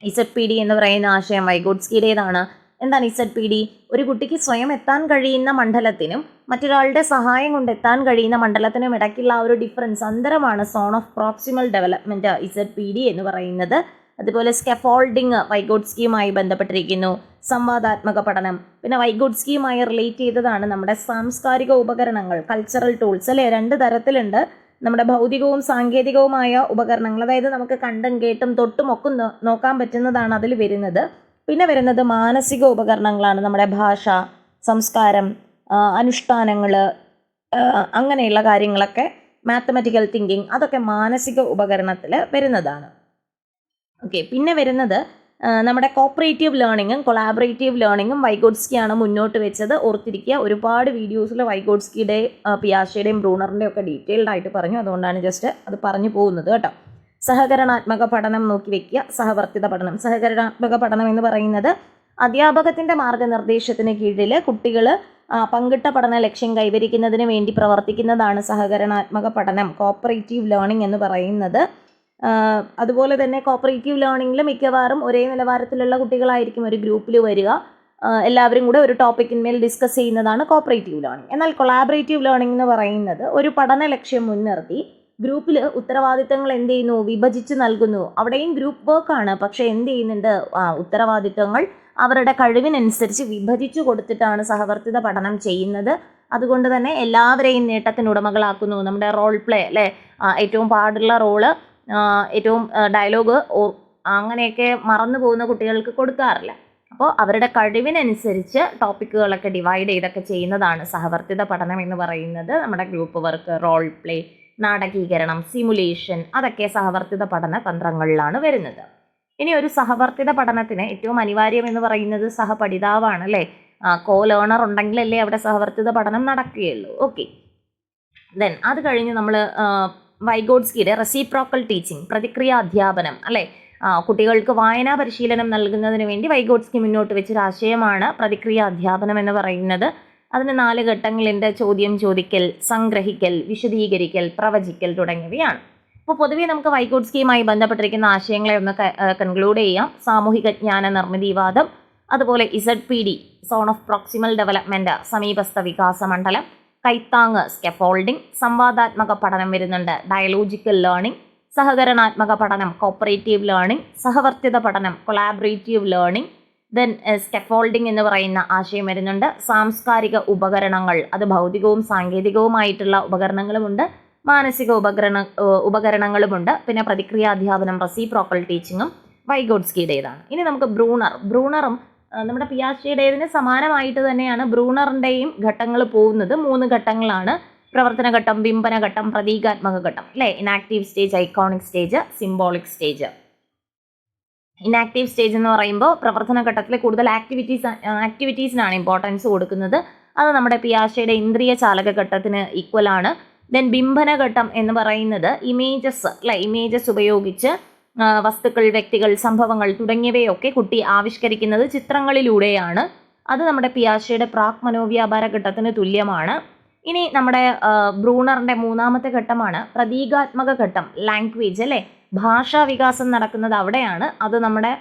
ZPD എന്ന് പറയുന്ന ആശയം വൈഗോട്സ്കിയുടേതാണ്. എന്താണ് ZPD? ഒരു കുട്ടിക്ക് സ്വയം എത്താൻ കഴിയുന്ന മണ്ഡലത്തിനും മറ്റൊരാളുടെ സഹായം കൊണ്ട് എത്താൻ കഴിയുന്ന മണ്ഡലത്തിനും ഇടയ്ക്കുള്ള ആ ഒരു ഡിഫറൻസ്, അന്തരമാണ് zone of proximal development ZPD എന്ന് പറയുന്നത്. അതുപോലെ സ്കെഫോൾഡിങ് വൈഗോട്സ്കിയുമായി ബന്ധപ്പെട്ടിരിക്കുന്നു. സംവാദാത്മക പഠനം, പിന്നെ വൈഗോട്സ്കിയുമായി റിലേറ്റ് ചെയ്തതാണ് നമ്മുടെ സാംസ്കാരിക ഉപകരണങ്ങൾ, കൾച്ചറൽ ടൂൾസ് അല്ലേ. 2 തരത്തിലുണ്ട്. നമ്മുടെ ഭൗതികവും സാങ്കേതികവുമായ ഉപകരണങ്ങൾ, അതായത് നമുക്ക് കണ്ടും കേട്ടും തൊട്ടും ഒക്കെ നോക്കാൻ പറ്റുന്നതാണ് അതിൽ വരുന്നത്. പിന്നെ വരുന്നത് മാനസിക ഉപകരണങ്ങളാണ്. നമ്മുടെ ഭാഷ, സംസ്കാരം, അനുഷ്ഠാനങ്ങൾ, അങ്ങനെയുള്ള കാര്യങ്ങളൊക്കെ, മാത്തമാറ്റിക്കൽ തിങ്കിങ്, അതൊക്കെ മാനസിക ഉപകരണത്തിൽ വരുന്നതാണ്. ഓക്കെ, പിന്നെ വരുന്നത് നമ്മുടെ കോപ്പറേറ്റീവ് ലേണിങ്ങും കൊളാബറേറ്റീവ് ലേണിങ്ങും വൈഗോട്സ്കിയാണ് മുന്നോട്ട് വെച്ചത്. ഓർത്തിരിക്കുക, ഒരുപാട് വീഡിയോസിൽ വൈഗോട്സ്കിയുടെ, പിയാഷെയുടെയും ബ്രൂണറിൻ്റെയും ഒക്കെ ഡീറ്റെയിൽഡ് ആയിട്ട് പറഞ്ഞു. അതുകൊണ്ടാണ് ജസ്റ്റ് അത് പറഞ്ഞു പോകുന്നത് കേട്ടോ. സഹകരണാത്മക പഠനം നോക്കി വയ്ക്കുക. സഹവർത്തിത പഠനം. സഹകരണാത്മക പഠനം എന്ന് പറയുന്നത് അധ്യാപകത്തിൻ്റെ മാർഗനിർദ്ദേശത്തിന് കീഴിൽ കുട്ടികൾ പങ്കിട്ട പഠന ലക്ഷ്യം കൈവരിക്കുന്നതിന് വേണ്ടി പ്രവർത്തിക്കുന്നതാണ് സഹകരണാത്മക പഠനം, കോപ്പറേറ്റീവ് ലേണിംഗ് എന്ന് പറയുന്നത്. അതുപോലെ തന്നെ കോപ്പറേറ്റീവ് ലേണിങ്ങിൽ മിക്കവാറും ഒരേ നിലവാരത്തിലുള്ള കുട്ടികളായിരിക്കും ഒരു ഗ്രൂപ്പിൽ വരിക. എല്ലാവരും കൂടെ ഒരു ടോപ്പിക്കിന്മേൽ ഡിസ്കസ് ചെയ്യുന്നതാണ് കോപ്പറേറ്റീവ് ലേണിംഗ്. എന്നാൽ കൊളാബറേറ്റീവ് ലേണിംഗ് എന്ന് പറയുന്നത് ഒരു പഠന ലക്ഷ്യം മുൻനിർത്തി ഗ്രൂപ്പിൽ ഉത്തരവാദിത്തങ്ങൾ എന്ത് ചെയ്യുന്നു, വിഭജിച്ച് നൽകുന്നു. അവിടെയും ഗ്രൂപ്പ് വർക്കാണ്, പക്ഷേ എന്ത് ചെയ്യുന്നുണ്ട്, ഉത്തരവാദിത്തങ്ങൾ അവരുടെ കഴിവിനനുസരിച്ച് വിഭജിച്ചു കൊടുത്തിട്ടാണ് സഹവർത്തിത പഠനം ചെയ്യുന്നത്. അതുകൊണ്ട് തന്നെ എല്ലാവരെയും നേട്ടത്തിനുടമകളാക്കുന്നു. നമ്മുടെ റോൾ പ്ലേ അല്ലേ, ഏറ്റവും പാടുള്ള റോള്, ഏറ്റവും ഡയലോഗ് അങ്ങനെയൊക്കെ മറന്നു പോകുന്ന കുട്ടികൾക്ക് കൊടുക്കാറില്ല. അപ്പോൾ അവരുടെ കഴിവിനനുസരിച്ച് ടോപ്പിക്കുകളൊക്കെ ഡിവൈഡ് ചെയ്തൊക്കെ ചെയ്യുന്നതാണ് സഹവർത്തിത പഠനം എന്ന് പറയുന്നത്. നമ്മുടെ ഗ്രൂപ്പ് വർക്ക്, റോൾ പ്ലേ, നാടകീകരണം, സിമുലേഷൻ, അതൊക്കെ സഹവർത്തിത പഠന തന്ത്രങ്ങളിലാണ് വരുന്നത്. ഇനി ഒരു സഹവർത്തിത പഠനത്തിന് ഏറ്റവും അനിവാര്യം എന്ന് പറയുന്നത് സഹപഠിതാവാണ് അല്ലേ. കോ ലേണർ ഉണ്ടെങ്കിലല്ലേ അവിടെ സഹവർത്തിത പഠനം നടക്കുകയുള്ളൂ. ഓക്കെ, ദെൻ അത് കഴിഞ്ഞ് നമ്മൾ വൈഗോട്സ്കിയുടെ റെസിപ്രോക്കൽ ടീച്ചിങ്, പ്രതിക്രിയ അധ്യാപനം അല്ലേ, കുട്ടികൾക്ക് വായനാ പരിശീലനം നൽകുന്നതിന് വേണ്ടി വൈഗോട്സ്കി മുന്നോട്ട് വെച്ചൊരു ആശയമാണ് പ്രതിക്രിയ അധ്യാപനം എന്ന് പറയുന്നത്. അതിന് 4 ഘട്ടങ്ങളുണ്ട്: ചോദ്യം ചോദിക്കൽ, സംഗ്രഹിക്കൽ, വിശദീകരിക്കൽ, പ്രവചിക്കൽ തുടങ്ങിയവയാണ്. അപ്പോൾ പൊതുവേ നമുക്ക് വൈഗോട്സ്കിയുമായി ബന്ധപ്പെട്ടിരിക്കുന്ന ആശയങ്ങളെ ഒന്ന് കൺക്ലൂഡ് ചെയ്യാം. സാമൂഹിക ജ്ഞാന നിർമ്മിതിവാദം, അതുപോലെ ZPD zone of proximal development, സമീപസ്ഥ വികാസ മണ്ഡലം, കൈത്താങ് സ്കെഫോൾഡിംഗ്, സംവാദാത്മക പഠനം വരുന്നുണ്ട്, ഡയലോജിക്കൽ ലേണിംഗ്, സഹകരണാത്മക പഠനം, കോപ്പറേറ്റീവ് ലേണിംഗ്, സഹവർത്തിത പഠനം, കൊളാബറേറ്റീവ് ലേണിംഗ്, ദെൻ സ്കെഫോൾഡിംഗ് എന്ന് പറയുന്ന ആശയം വരുന്നുണ്ട്. സാംസ്കാരിക ഉപകരണങ്ങൾ, അത് ഭൗതികവും സാങ്കേതികവുമായിട്ടുള്ള ഉപകരണങ്ങളുമുണ്ട്, മാനസിക ഉപകരണങ്ങളുമുണ്ട്. പിന്നെ പ്രതിക്രിയാധ്യാപനം, റെസിപ്രോക്കൽ ടീച്ചിങ്ങും വൈഗോട്സ്കിയുടേതാണ്. ഇനി നമുക്ക് ബ്രൂണറും നമ്മുടെ പിയാഷെയുടേതിന് സമാനമായിട്ട് തന്നെയാണ് ബ്രൂണറിൻ്റെയും ഘട്ടങ്ങൾ പോകുന്നത്. 3 ഘട്ടങ്ങളാണ്: പ്രവർത്തന ഘട്ടം, ബിംബന ഘട്ടം, പ്രതീകാത്മക ഘട്ടം അല്ലേ. Inactive stage, iconic stage, symbolic stage. Inactive stage എന്ന് പറയുമ്പോൾ പ്രവർത്തന ഘട്ടത്തിൽ കൂടുതൽ ആക്ടിവിറ്റീസിനാണ് ഇമ്പോർട്ടൻസ് കൊടുക്കുന്നത്. അത് നമ്മുടെ പിയാഷെയുടെ ഇന്ദ്രിയ ചാലക ഘട്ടത്തിന് ഈക്വൽ ആണ്. ദെൻ ബിംബന ഘട്ടം എന്ന് പറയുന്നത് ഇമേജസ് ഉപയോഗിച്ച് വസ്തുക്കൾ, വ്യക്തികൾ, സംഭവങ്ങൾ തുടങ്ങിയവയൊക്കെ കുട്ടി ആവിഷ്കരിക്കുന്നത് ചിത്രങ്ങളിലൂടെയാണ്. അത് നമ്മുടെ പിയാഷെയുടെ പ്രാക് മനോവ്യാപാര ഘട്ടത്തിന് തുല്യമാണ്. ഇനി നമ്മുടെ ബ്രൂണറിൻ്റെ 3ാമത്തെ ഘട്ടമാണ് പ്രതീകാത്മക ഘട്ടം, ലാംഗ്വേജ് അല്ലേ, ഭാഷാ വികാസം നടക്കുന്നത് അവിടെയാണ്. അത് നമ്മുടെ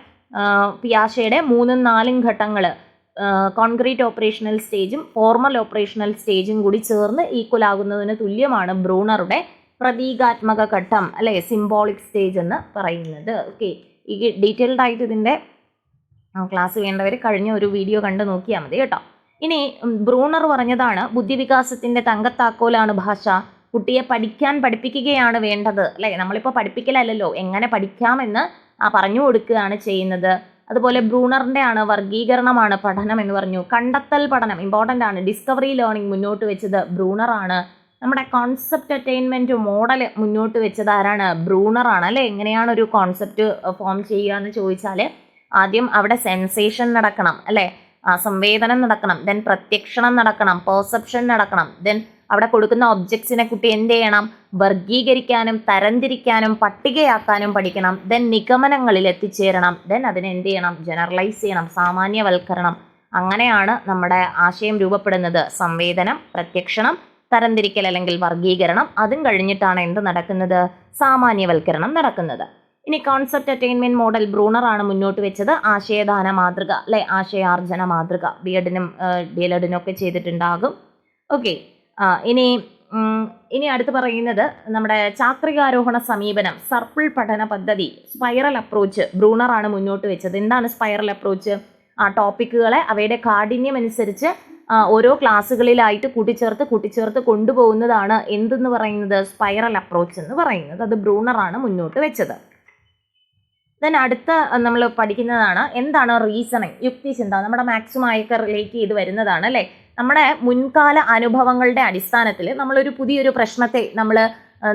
പിയാഷെയുടെ 3ഉം 4ഉം ഘട്ടങ്ങൾ കോൺക്രീറ്റ് ഓപ്പറേഷണൽ സ്റ്റേജും ഫോർമൽ ഓപ്പറേഷണൽ സ്റ്റേജും കൂടി ചേർന്ന് ഈക്വൽ ആകുന്നതിന് തുല്യമാണ് ബ്രൂണറുടെ പ്രതീകാത്മക ഘട്ടം അല്ലേ, സിംബോളിക് സ്റ്റേജ് എന്ന് പറയുന്നത്. ഓക്കെ, ഈ ഡീറ്റെയിൽഡ് ആയിട്ട് ഇതിൻ്റെ ക്ലാസ് വേണ്ടവർ കഴിഞ്ഞ ഒരു വീഡിയോ കണ്ട് നോക്കിയാൽ മതി കേട്ടോ. ഇനി ബ്രൂണർ പറഞ്ഞതാണ് ബുദ്ധിവികാസത്തിൻ്റെ തങ്കത്താക്കോലാണ് ഭാഷ. കുട്ടിയെ പഠിപ്പിക്കുകയാണ് വേണ്ടത് അല്ലേ. നമ്മളിപ്പോൾ പഠിപ്പിക്കലല്ലോ, എങ്ങനെ പഠിക്കാമെന്ന് പറഞ്ഞു കൊടുക്കുകയാണ് ചെയ്യുന്നത്. അതുപോലെ ബ്രൂണറിൻ്റെ ആണ് വർഗീകരണമാണ് പഠനം എന്ന് പറഞ്ഞു. കണ്ടെത്തൽ പഠനം ഇമ്പോർട്ടൻ്റ് ആണ്. ഡിസ്കവറി ലേണിംഗ് മുന്നോട്ട് വെച്ചത് ബ്രൂണറാണ്. നമ്മുടെ കോൺസെപ്റ്റ് അറ്റൈൻമെൻറ്റ് മോഡൽ മുന്നോട്ട് വെച്ചത് ആരാണ്? ബ്രൂണറാണ് അല്ലേ. എങ്ങനെയാണ് ഒരു കോൺസെപ്റ്റ് ഫോം ചെയ്യുക എന്ന് ചോദിച്ചാൽ ആദ്യം അവിടെ സെൻസേഷൻ നടക്കണം അല്ലേ, സംവേദനം നടക്കണം, ദെൻ പ്രത്യക്ഷണം നടക്കണം, പെർസെപ്ഷൻ നടക്കണം, ദെൻ അവിടെ കൊടുക്കുന്ന ഒബ്ജക്ട്സിനെ കുട്ടി എന്ത് ചെയ്യണം? വർഗീകരിക്കാനും തരംതിരിക്കാനും പട്ടികയാക്കാനും പഠിക്കണം. ദെൻ നിഗമനങ്ങളിൽ എത്തിച്ചേരണം. ദെൻ അതിനെ എന്ത് ചെയ്യണം? ജനറലൈസ് ചെയ്യണം, സാമാന്യവൽക്കരണം. അങ്ങനെയാണ് നമ്മുടെ ആശയം രൂപപ്പെടുന്നത്. സംവേദനം, പ്രത്യക്ഷണം, തരംതിരിക്കൽ അല്ലെങ്കിൽ വർഗീകരണം, അതും കഴിഞ്ഞിട്ടാണ് എന്ത് നടക്കുന്നത്? സാമാന്യവൽക്കരണം നടക്കുന്നത്. ഇനി കോൺസെപ്റ്റ് അറ്റൈൻമെൻറ്റ് മോഡൽ ബ്രൂണറാണ് മുന്നോട്ട് വെച്ചത്. ആശയദാന മാതൃക അല്ലെ, ആശയാർജന മാതൃക ബിഎഡിനും ഡിഎൽഎഡിനും ഒക്കെ ചെയ്തിട്ടുണ്ടാകും. ഓക്കെ, ഇനി അടുത്ത് പറയുന്നത് നമ്മുടെ ചാക്രികാരോഹണ സമീപനം, സർപ്പിൾ പഠന പദ്ധതി, സ്പൈറൽ അപ്രോച്ച് ബ്രൂണറാണ് മുന്നോട്ട് വെച്ചത്. എന്താണ് സ്പൈറൽ അപ്രോച്ച്? ടോപ്പിക്കുകളെ അവയുടെ കാഠിന്യം അനുസരിച്ച് ഓരോ ക്ലാസ്സുകളിലായിട്ട് കൂട്ടിച്ചേർത്ത് കൊണ്ടുപോകുന്നതാണ് എന്തെന്ന് പറയുന്നത്? സ്പൈറൽ അപ്രോച്ച് എന്ന് പറയുന്നത്. അത് ബ്രൂണറാണ് മുന്നോട്ട് വെച്ചത്. ദെൻ അടുത്ത നമ്മൾ പഠിക്കുന്നതാണ് എന്താണ് റീസണിങ്, യുക്തിചിന്ത. നമ്മുടെ മാത്സുമായൊക്കെ റിലേറ്റ് ചെയ്ത് വരുന്നതാണ് അല്ലേ. നമ്മുടെ മുൻകാല അനുഭവങ്ങളുടെ അടിസ്ഥാനത്തിൽ നമ്മളൊരു പുതിയൊരു പ്രശ്നത്തെ നമ്മൾ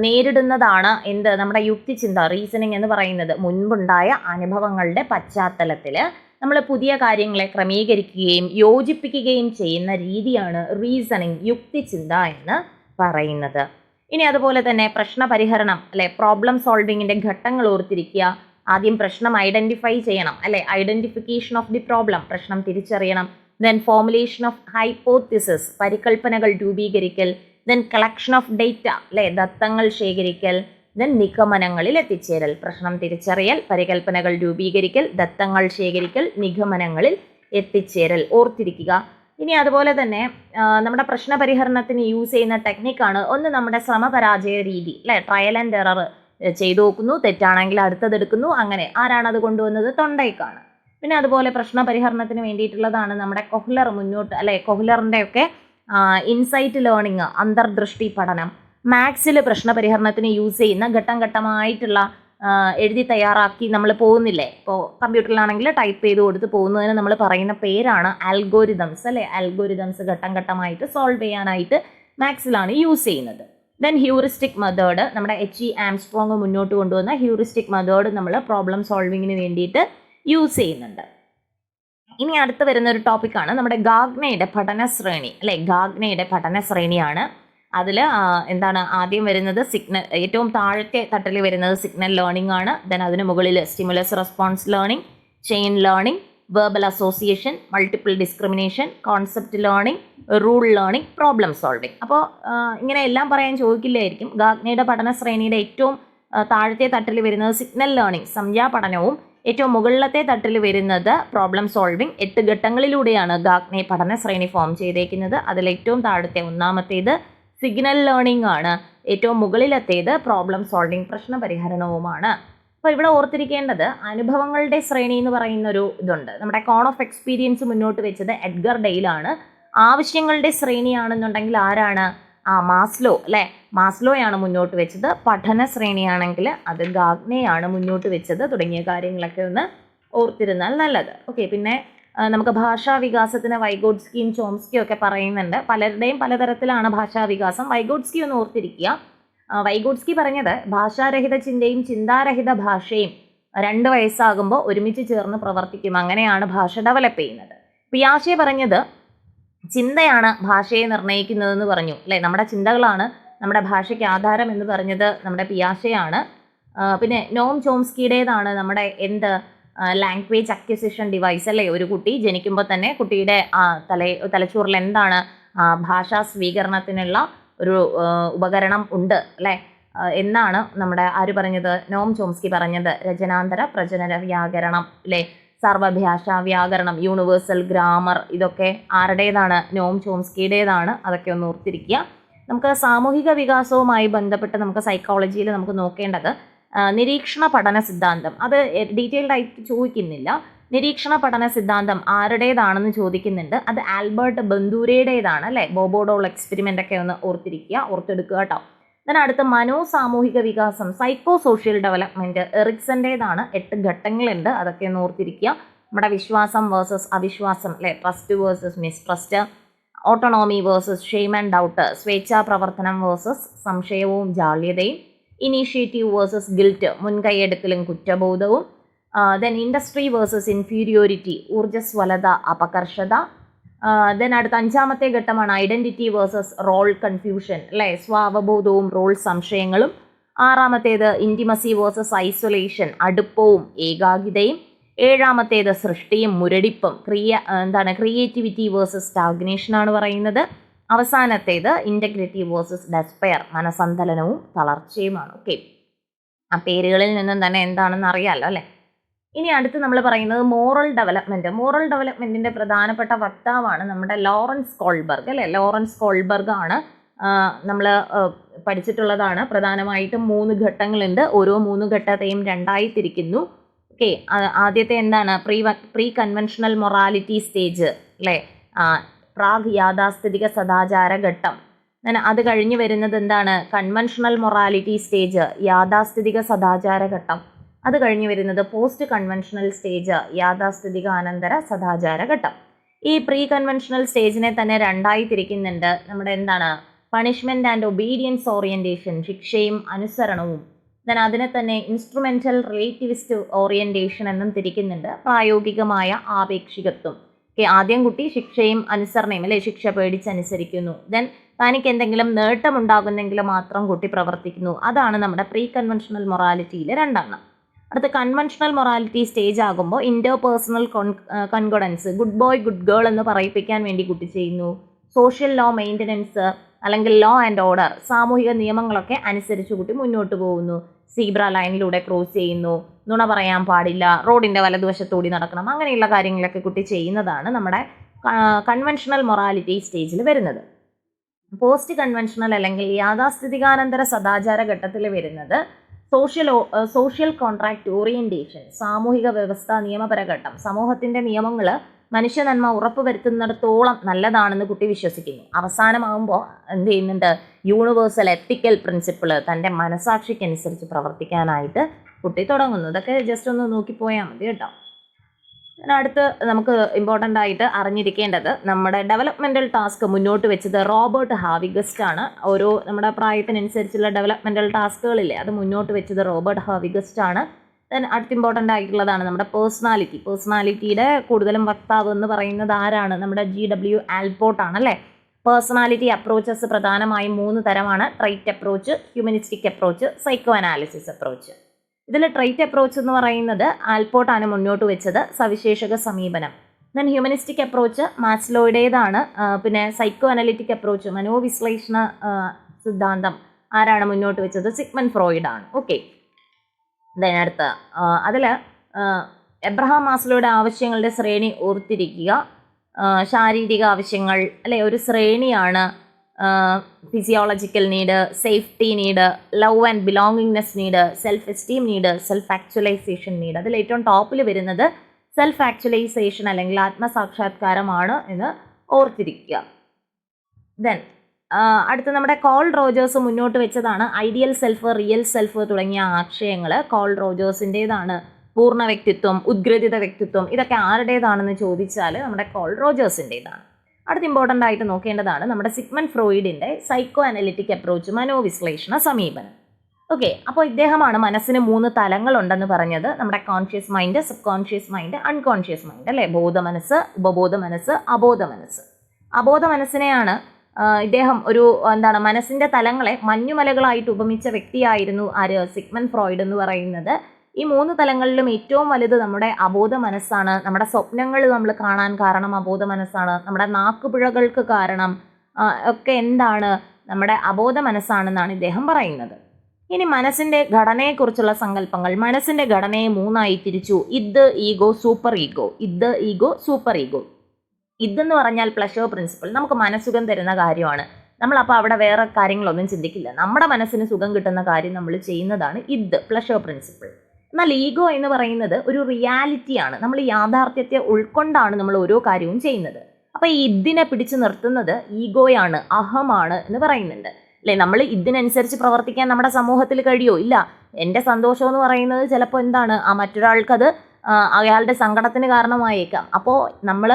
നേരിടുന്നതാണ് എന്ത്? നമ്മുടെ യുക്തിചിന്ത, റീസണിങ് എന്ന് പറയുന്നത്. മുൻപുണ്ടായ അനുഭവങ്ങളുടെ പശ്ചാത്തലത്തിൽ നമ്മൾ പുതിയ കാര്യങ്ങളെ ക്രമീകരിക്കുകയും യോജിപ്പിക്കുകയും ചെയ്യുന്ന രീതിയാണ് റീസണിങ്, യുക്തിചിന്ത എന്ന് പറയുന്നത്. ഇനി അതുപോലെ തന്നെ പ്രശ്നപരിഹരണം അല്ലെ, പ്രോബ്ലം സോൾവിങ്ങിൻ്റെ ഘട്ടങ്ങൾ ഓർത്തിരിക്കുക. ആദ്യം പ്രശ്നം ഐഡൻറ്റിഫൈ ചെയ്യണം അല്ലെ, ഐഡൻറ്റിഫിക്കേഷൻ ഓഫ് ദി പ്രോബ്ലം, പ്രശ്നം തിരിച്ചറിയണം. ദെൻ ഫോർമുലേഷൻ ഓഫ് ഹൈപ്പോത്തിസിസ്, പരികൽപ്പനകൾ രൂപീകരിക്കൽ. ദെൻ കളക്ഷൻ ഓഫ് ഡേറ്റ അല്ലെ, ദത്തങ്ങൾ ശേഖരിക്കൽ. ദെൻ നിഗമനങ്ങളിൽ എത്തിച്ചേരൽ, പ്രശ്നം തിരിച്ചറിയൽ, പരികൽപ്പനകൾ രൂപീകരിക്കൽ, ദത്തങ്ങൾ ശേഖരിക്കൽ, നിഗമനങ്ങളിൽ എത്തിച്ചേരൽ ഓർത്തിരിക്കുക. ഇനി അതുപോലെ തന്നെ നമ്മുടെ പ്രശ്നപരിഹരണത്തിന് യൂസ് ചെയ്യുന്ന ടെക്നിക്കാണ് ഒന്ന് നമ്മുടെ ശ്രമപരാജയ രീതി അല്ലേ, ട്രയൽ ആൻഡ് എറർ ചെയ്തു നോക്കുന്നു, തെറ്റാണെങ്കിൽ അടുത്തതെടുക്കുന്നു. അങ്ങനെ ആരാണത് കൊണ്ടുവന്നത്? തൊണ്ടയ്ക്കാണ്. പിന്നെ അതുപോലെ പ്രശ്നപരിഹരണത്തിന് വേണ്ടിയിട്ടുള്ളതാണ് നമ്മുടെ കൊഹ്ലർ മുന്നോട്ട് അല്ലെ, കൊഹ്ലറിൻ്റെ ഒക്കെ ഇൻസൈറ്റ് ലേണിംഗ്, അന്തർദൃഷ്ടി പഠനം. മാത്സിൽ പ്രശ്നപരിഹരണത്തിന് യൂസ് ചെയ്യുന്ന ഘട്ടം ഘട്ടമായിട്ടുള്ള എഴുതി തയ്യാറാക്കി നമ്മൾ പോകുന്നില്ലേ, ഇപ്പോൾ കമ്പ്യൂട്ടറിലാണെങ്കിൽ ടൈപ്പ് ചെയ്ത് കൊടുത്ത് പോകുന്നതിന് നമ്മൾ പറയുന്ന പേരാണ് ആൽഗോരിതംസ് അല്ലേ. ആൽഗോരിതംസ് ഘട്ടം ഘട്ടമായിട്ട് സോൾവ് ചെയ്യാനായിട്ട് മാത്സിലാണ് യൂസ് ചെയ്യുന്നത്. ദെൻ ഹ്യൂറിസ്റ്റിക് മെത്തേഡ്, നമ്മുടെ H.E. ആംസ്ട്രോങ് മുന്നോട്ട് കൊണ്ടുവന്ന ഹ്യൂറിസ്റ്റിക് മെത്തേഡ് നമ്മൾ പ്രോബ്ലം സോൾവിങ്ങിന് വേണ്ടിയിട്ട് യൂസ് ചെയ്യുന്നുണ്ട്. ഇനി അടുത്ത് വരുന്ന ഒരു ടോപ്പിക്കാണ് നമ്മുടെ ഗാഗ്നയുടെ പഠനശ്രേണി അല്ലേ. ഗാഗ്നയുടെ പഠനശ്രേണിയാണ്. അതിൽ എന്താണ് ആദ്യം വരുന്നത് ഏറ്റവും താഴത്തെ തട്ടിൽ വരുന്നത് സിഗ്നൽ ലേണിംഗ് ആണ്. ദെൻ അതിന് മുകളിൽ stimulus response learning, chain learning, verbal association, multiple discrimination, concept learning, rule learning, problem solving. അപ്പോൾ ഇങ്ങനെ എല്ലാം പറയാൻ ചോദിക്കില്ലായിരിക്കും. ഗാഗ്നയുടെ പഠനശ്രേണിയുടെ ഏറ്റവും താഴത്തെ തട്ടിൽ വരുന്നത് സിഗ്നൽ ലേണിംഗ്, സംഖ്യാപഠനവും, ഏറ്റവും മുകളിലത്തെ തട്ടിൽ വരുന്നത് പ്രോബ്ലം സോൾവിങ്. 8 ഘട്ടങ്ങളിലൂടെയാണ് ഗാഗ്നെ പഠനശ്രേണി ഫോം ചെയ്തേക്കുന്നത്. അതിൽ ഏറ്റവും താഴത്തെ ഒന്നാമത്തേത് സിഗ്നൽ ലേണിംഗ് ആണ്. ഏറ്റവും മുകളിലത്തേത് പ്രോബ്ലം സോൾവിങ്, പ്രശ്നപരിഹരണവുമാണ്. അപ്പോൾ ഇവിടെ ഓർത്തിരിക്കേണ്ടത് അനുഭവങ്ങളുടെ ശ്രേണി എന്ന് പറയുന്ന ഒരു ഇതുണ്ട്. നമ്മുടെ കോൺ ഓഫ് എക്സ്പീരിയൻസ് മുന്നോട്ട് വെച്ചത് എഡ്ഗർ ഡെയിലാണ്. ആവശ്യങ്ങളുടെ ശ്രേണിയാണെന്നുണ്ടെങ്കിൽ ആരാണ്? മാസ്ലോ അല്ലേ. മാസ്ലോയാണ് മുന്നോട്ട് വെച്ചത്. പഠന ശ്രേണിയാണെങ്കിൽ അത് ഗാഗ്നെയാണ് മുന്നോട്ട് വെച്ചത്. തുടങ്ങിയ കാര്യങ്ങളൊക്കെ ഒന്ന് ഓർത്തിരുന്നാൽ നല്ലത്. ഓക്കെ. പിന്നെ നമുക്ക് ഭാഷാ വികാസത്തിന് വൈഗോട്സ്കിയും ചോംസ്കിയും ഒക്കെ പറയുന്നുണ്ട്. പലരുടെയും പലതരത്തിലാണ് ഭാഷാ വികാസം. വൈഗോട്സ്കി ഒന്ന് ഓർത്തിരിക്കുക. വൈഗോട്സ്കി പറഞ്ഞത് ഭാഷാരഹിത ചിന്തയും ചിന്താരഹിത ഭാഷയും 2 വയസ്സാകുമ്പോൾ ഒരുമിച്ച് ചേർന്ന് പ്രവർത്തിക്കും, അങ്ങനെയാണ് ഭാഷ ഡെവലപ്പ് ചെയ്യുന്നത്. പിയാഷെ പറഞ്ഞത് ചിന്തയാണ് ഭാഷയെ നിർണ്ണയിക്കുന്നതെന്ന് പറഞ്ഞു അല്ലേ. നമ്മുടെ ചിന്തകളാണ് നമ്മുടെ ഭാഷയ്ക്ക് ആധാരം എന്ന് പറഞ്ഞത് നമ്മുടെ പിയാഷെയാണ്. പിന്നെ നോം ചോംസ്കിയുടേതാണ് നമ്മുടെ ലാംഗ്വേജ് അക്വിസിഷൻ ഡിവൈസ് അല്ലേ. ഒരു കുട്ടി ജനിക്കുമ്പോൾ തന്നെ കുട്ടിയുടെ തലച്ചോറിൽ എന്താണ് ഭാഷാ സ്വീകരണത്തിനുള്ള ഒരു ഉപകരണം ഉണ്ട് അല്ലേ എന്നാണ് നമ്മുടെ ആര് പറഞ്ഞത്? നോം ചോംസ്കി പറഞ്ഞത്. രചനാന്തര പ്രജനന വ്യാകരണം അല്ലേ, സർവഭാഷ വ്യാകരണം, യൂണിവേഴ്സൽ ഗ്രാമർ, ഇതൊക്കെ ആരുടേതാണ്? നോം ചോംസ്കിയുടേതാണ്. അതൊക്കെ ഒന്ന് ഓർത്തിരിക്കുക. നമുക്ക് സാമൂഹിക വികാസവുമായി ബന്ധപ്പെട്ട് നമുക്ക് സൈക്കോളജിയിൽ നമുക്ക് നോക്കേണ്ടത് നിരീക്ഷണ പഠന സിദ്ധാന്തം. അത് ഡീറ്റെയിൽഡ് ആയിട്ട് ചോദിക്കുന്നില്ല. നിരീക്ഷണ പഠന സിദ്ധാന്തം ആരുടേതാണെന്ന് ചോദിക്കുന്നുണ്ട്. അത് ആൽബർട്ട് ബന്ദൂരയുടേതാണ് അല്ലേ. ബോബോഡോൾ എക്സ്പെരിമെൻ്റ് ഒക്കെ ഒന്ന് ഓർത്തെടുക്കുക കേട്ടോ. then അടുത്ത മനോസാമൂഹിക വികാസം, സൈക്കോ സോഷ്യൽ ഡെവലപ്മെൻറ്റ്, എറിക്സൻ്റേതാണ്. 8 ഘട്ടങ്ങളുണ്ട്. അതൊക്കെ ഒന്ന് ഓർത്തിരിക്കുക. നമ്മുടെ വിശ്വാസം വേഴ്സസ് അവിശ്വാസം അല്ലേ, trust versus mistrust, autonomy versus shame and doubt, സ്വേച്ഛാ പ്രവർത്തനം വേഴ്സസ് സംശയവും ജാള്യതയും, ഇനീഷ്യേറ്റീവ് വേഴ്സസ് ഗിൽറ്റ്, മുൻകൈയെടുക്കലും കുറ്റബോധവും, ദെൻ ഇൻഡസ്ട്രി വേഴ്സസ് ഇൻഫീരിയോറിറ്റി, ഊർജ്ജസ്വലത അപകർഷത. ദെൻ അടുത്ത 5ാമത്തെ ഘട്ടമാണ് ഐഡൻറ്റിറ്റി വേഴ്സസ് റോൾ കൺഫ്യൂഷൻ അല്ലേ, സ്വാവബോധവും റോൾ സംശയങ്ങളും. 6ാമത്തേത് ഇൻറ്റിമസി വേഴ്സസ് ഐസൊലേഷൻ, അടുപ്പവും ഏകാകിതയും. 7ാമത്തേത് സൃഷ്ടിയും മുരടിപ്പും, ക്രിയേറ്റിവിറ്റി വേഴ്സസ് സ്റ്റാഗ്നേഷനാണ് പറയുന്നത്. അവസാനത്തേത് ഇൻറ്റഗ്രിറ്റി വേഴ്സസ് ഡെസ്പെയർ, മനസന്തലനവും തളർച്ചയുമാണ്. ഓക്കെ, ആ പേരുകളിൽ നിന്നും തന്നെ എന്താണെന്ന് അറിയാമല്ലോ അല്ലേ. ഇനി അടുത്ത് നമ്മൾ പറയുന്നത് മോറൽ ഡെവലപ്മെൻറ്റ്. മോറൽ ഡെവലപ്മെൻറ്റിൻ്റെ പ്രധാനപ്പെട്ട വക്താവാണ് നമ്മുടെ ലോറൻസ് കോൾബർഗ് അല്ലേ. ലോറൻസ് കോൾബർഗ് ആണ് നമ്മൾ പഠിച്ചിട്ടുള്ളതാണ്. പ്രധാനമായിട്ടും 3 ഘട്ടങ്ങളുണ്ട്. ഓരോ 3 ഘട്ടത്തെയും 2ആയി തിരിക്കുന്നു. ഓക്കെ, ആദ്യത്തെ എന്താണ്? പ്രീ കൺവെൻഷണൽ മൊറാലിറ്റി സ്റ്റേജ് അല്ലേ, പ്രാഗ് യാഥാസ്ഥിതിക സദാചാര ഘട്ടം. അത് കഴിഞ്ഞ് വരുന്നത് എന്താണ്? കൺവെൻഷണൽ മൊറാലിറ്റി സ്റ്റേജ്, യാഥാസ്ഥിതിക സദാചാര ഘട്ടം. അത് കഴിഞ്ഞ് വരുന്നത് പോസ്റ്റ് കൺവെൻഷണൽ സ്റ്റേജ്, യാഥാസ്ഥിതികാനന്തര സദാചാര ഘട്ടം. ഈ പ്രീ കൺവെൻഷണൽ സ്റ്റേജിനെ തന്നെ 2ആയി തിരിക്കുന്നുണ്ട്. നമ്മുടെ എന്താണ്? പണിഷ്മെൻറ്റ് ആൻഡ് ഒബീഡിയൻസ് ഓറിയൻറ്റേഷൻ, ശിക്ഷയും അനുസരണവും. അതിനെ തന്നെ ഇൻസ്ട്രുമെൻ്റൽ റിലേറ്റിവിസ്റ്റ് ഓറിയൻറ്റേഷൻ എന്നും തിരിക്കുന്നുണ്ട്. പ്രായോഗികമായ ആപേക്ഷികത്വം. ആദ്യം കുട്ടി ശിക്ഷയും അനുസരണയും അല്ലേ, ശിക്ഷ പേടിച്ചനുസരിക്കുന്നു. തനിക്ക് എന്തെങ്കിലും നേട്ടമുണ്ടാകുന്നെങ്കിൽ മാത്രം കുട്ടി പ്രവർത്തിക്കുന്നു. അതാണ് നമ്മുടെ പ്രീ കൺവെൻഷണൽ മൊറാലിറ്റിയിലെ 2ാണ്. അടുത്ത കൺവെൻഷണൽ മൊറാലിറ്റി സ്റ്റേജ് ആകുമ്പോൾ interpersonal concordance, good boy good girl എന്ന് പറയിപ്പിക്കാൻ വേണ്ടി കുട്ടി ചെയ്യുന്നു. സോഷ്യൽ ലോ മെയിൻ്റനൻസ് അല്ലെങ്കിൽ ലോ ആൻഡ് ഓർഡർ, സാമൂഹിക നിയമങ്ങളൊക്കെ അനുസരിച്ച് കുട്ടി മുന്നോട്ട് പോകുന്നു. സീബ്ര ലൈനിലൂടെ ക്രോസ് ചെയ്യുന്നു, നുണ പറയാൻ പാടില്ല, റോഡിൻ്റെ വലതുവശത്തൂടി നടക്കണം, അങ്ങനെയുള്ള കാര്യങ്ങളൊക്കെ കുട്ടി ചെയ്യുന്നതാണ് നമ്മുടെ കൺവെൻഷണൽ മൊറാലിറ്റി സ്റ്റേജിൽ വരുന്നത്. പോസ്റ്റ് കൺവെൻഷണൽ അല്ലെങ്കിൽ യാഥാസ്ഥിതികാനന്തര സദാചാര ഘട്ടത്തിൽ വരുന്നത് സോഷ്യൽ കോൺട്രാക്ട് ഓറിയൻറ്റേഷൻ, സാമൂഹിക വ്യവസ്ഥ നിയമപര ഘട്ടം. സമൂഹത്തിൻ്റെ നിയമങ്ങൾ മനുഷ്യ നന്മ ഉറപ്പുവരുത്തുന്നിടത്തോളം നല്ലതാണെന്ന് കുട്ടി വിശ്വസിക്കുന്നു. അവസാനമാകുമ്പോൾ എന്ത് ചെയ്യുന്നുണ്ട്? യൂണിവേഴ്സൽ എത്തിക്കൽ പ്രിൻസിപ്പിൾ, തൻ്റെ മനസാക്ഷിക്കനുസരിച്ച് പ്രവർത്തിക്കാനായിട്ട് പൊട്ടി തുടങ്ങുന്നു. ഇതൊക്കെ ജസ്റ്റ് ഒന്ന് നോക്കിപ്പോയാൽ മതി കേട്ടോ. അടുത്ത് നമുക്ക് ഇമ്പോർട്ടൻ്റ് ആയിട്ട് അറിഞ്ഞിരിക്കേണ്ടത് നമ്മുടെ ഡെവലപ്മെൻറ്റൽ ടാസ്ക് മുന്നോട്ട് വെച്ചത് റോബർട്ട് ഹാവിഗസ്റ്റ് ആണ്. ഓരോ നമ്മുടെ പ്രായത്തിനനുസരിച്ചുള്ള ഡെവലപ്മെൻറ്റൽ ടാസ്കുകളില്ലേ, അത് മുന്നോട്ട് വെച്ചത് റോബർട്ട് ഹാവിഗസ്റ്റ് ആണ്. ദെൻ അടുത്ത ഇമ്പോർട്ടൻ്റ് ആയിട്ടുള്ളതാണ് നമ്മുടെ പേഴ്സണാലിറ്റിയുടെ കൂടുതലും വക്താവ് എന്ന് പറയുന്നത് ആരാണ്? നമ്മുടെ GW ആൽപോർട്ട് ആണ് അല്ലേ. പേഴ്സണാലിറ്റി അപ്രോച്ചസ് പ്രധാനമായും 3 തരമാണ്: trait approach, humanistic approach, psycho analysis approach. ഇതിൽ ട്രൈറ്റ് അപ്രോച്ച് എന്ന് പറയുന്നത് ആൽപോർട്ടാണ് മുന്നോട്ട് വെച്ചത്, സവിശേഷക സമീപനം. ദെൻ ഹ്യൂമനിസ്റ്റിക് അപ്രോച്ച് മാസ്ലോയുടേതാണ്. പിന്നെ സൈക്കോ അനലിറ്റിക് അപ്രോച്ച്, മനോവിശ്ലേഷണ സിദ്ധാന്തം ആരാണ് മുന്നോട്ട് വെച്ചത്? സിഗ്മണ്ട് ഫ്രോയിഡ് ആണ്. ഓക്കെ. ദെൻ അടുത്ത അതിൽ എബ്രഹാം മാസ്ലോയുടെ ആവശ്യങ്ങളുടെ ശ്രേണി ഓർത്തിരിക്കുക. ശാരീരിക ആവശ്യങ്ങൾ അല്ലെ ഒരു ശ്രേണിയാണ്. Physiological need, safety need, love and belongingness need, self esteem need, self actualisation need. അതിൽ ഏറ്റവും ടോപ്പിൽ വരുന്നത് സെൽഫ് ആക്ച്വലൈസേഷൻ അല്ലെങ്കിൽ ആത്മസാക്ഷാത്കാരമാണ് എന്ന് ഓർത്തിരിക്കുക. ദെൻ അടുത്ത നമ്മുടെ കോൾ റോജേഴ്സ് മുന്നോട്ട് വെച്ചതാണ് ഐഡിയൽ സെൽഫ്, റിയൽ സെൽഫ് തുടങ്ങിയ ആശയങ്ങൾ. കോൾ റോജേഴ്സിൻ്റേതാണ് പൂർണ്ണ വ്യക്തിത്വം, ഉദ്ഗ്രഥിത വ്യക്തിത്വം. ഇതൊക്കെ ആരുടേതാണെന്ന് ചോദിച്ചാൽ നമ്മുടെ കോൾ റോജേഴ്സിൻ്റേതാണ്. അടുത്ത ഇമ്പോർട്ടൻ്റ് ആയിട്ട് നോക്കേണ്ടതാണ് നമ്മുടെ സിഗ്മണ്ട് ഫ്രോയിഡിൻ്റെ സൈക്കോ അനലിറ്റിക് അപ്രോച്ച്, മനോവിശ്ലേഷണ സമീപനം. ഓക്കെ. അപ്പോൾ ഇദ്ദേഹമാണ് മനസ്സിന് 3 തലങ്ങളുണ്ടെന്ന് പറഞ്ഞത്. നമ്മുടെ conscious mind, sub conscious mind, unconscious mind അല്ലേ. ബോധ മനസ്സ്, ഉപബോധ മനസ്സ്, അബോധ മനസ്സ്. അബോധ മനസ്സിനെയാണ് ഇദ്ദേഹം ഒരു മനസ്സിൻ്റെ തലങ്ങളെ മഞ്ഞുമലകളായിട്ട് ഉപമിച്ച വ്യക്തിയായിരുന്നു ആര്? സിഗ്മണ്ട് ഫ്രോയിഡ് എന്ന് പറയുന്നത്. ഈ 3 തലങ്ങളിലും ഏറ്റവും വലുത് നമ്മുടെ അബോധ മനസ്സാണ്. നമ്മുടെ സ്വപ്നങ്ങൾ നമ്മൾ കാണാൻ കാരണം അബോധ മനസ്സാണ്. നമ്മുടെ നാക്കുപിഴകൾക്ക് കാരണം ഒക്കെ എന്താണ്? നമ്മുടെ അബോധ മനസ്സാണെന്നാണ് ഇദ്ദേഹം പറയുന്നത്. ഇനി മനസ്സിൻ്റെ ഘടനയെക്കുറിച്ചുള്ള സങ്കല്പങ്ങൾ. മനസ്സിൻ്റെ ഘടനയെ 3ആയി തിരിച്ചു: id, ego, super ego. Id, ego, super ego. ഇതെന്ന് പറഞ്ഞാൽ പ്ലഷർ പ്രിൻസിപ്പിൾ, നമുക്ക് മനസ്സുഖം തരുന്ന കാര്യമാണ്. നമ്മളപ്പോൾ അവിടെ വേറെ കാര്യങ്ങളൊന്നും ചിന്തിക്കില്ല. നമ്മുടെ മനസ്സിന് സുഖം കിട്ടുന്ന കാര്യം നമ്മൾ ചെയ്യുന്നതാണ് ഇദ്, പ്ലഷർ പ്രിൻസിപ്പിൾ. എന്നാൽ ഈഗോ എന്ന് പറയുന്നത് ഒരു റിയാലിറ്റിയാണ്. നമ്മൾ യാഥാർത്ഥ്യത്തെ ഉൾക്കൊണ്ടാണ് നമ്മൾ ഓരോ കാര്യവും ചെയ്യുന്നത്. അപ്പോൾ ഈ ഇതിനെ പിടിച്ചു നിർത്തുന്നത് ഈഗോയാണ്, അഹമാണ് എന്ന് പറയുന്നുണ്ട് അല്ലേ. നമ്മൾ ഇതിനനുസരിച്ച് പ്രവർത്തിക്കാൻ നമ്മുടെ സമൂഹത്തിൽ കഴിയോ? ഇല്ല. എൻ്റെ സന്തോഷം എന്ന് പറയുന്നത് ചിലപ്പോൾ മറ്റൊരാൾക്കത് അയാളുടെ സങ്കടത്തിന് കാരണമായേക്കാം. അപ്പോൾ നമ്മൾ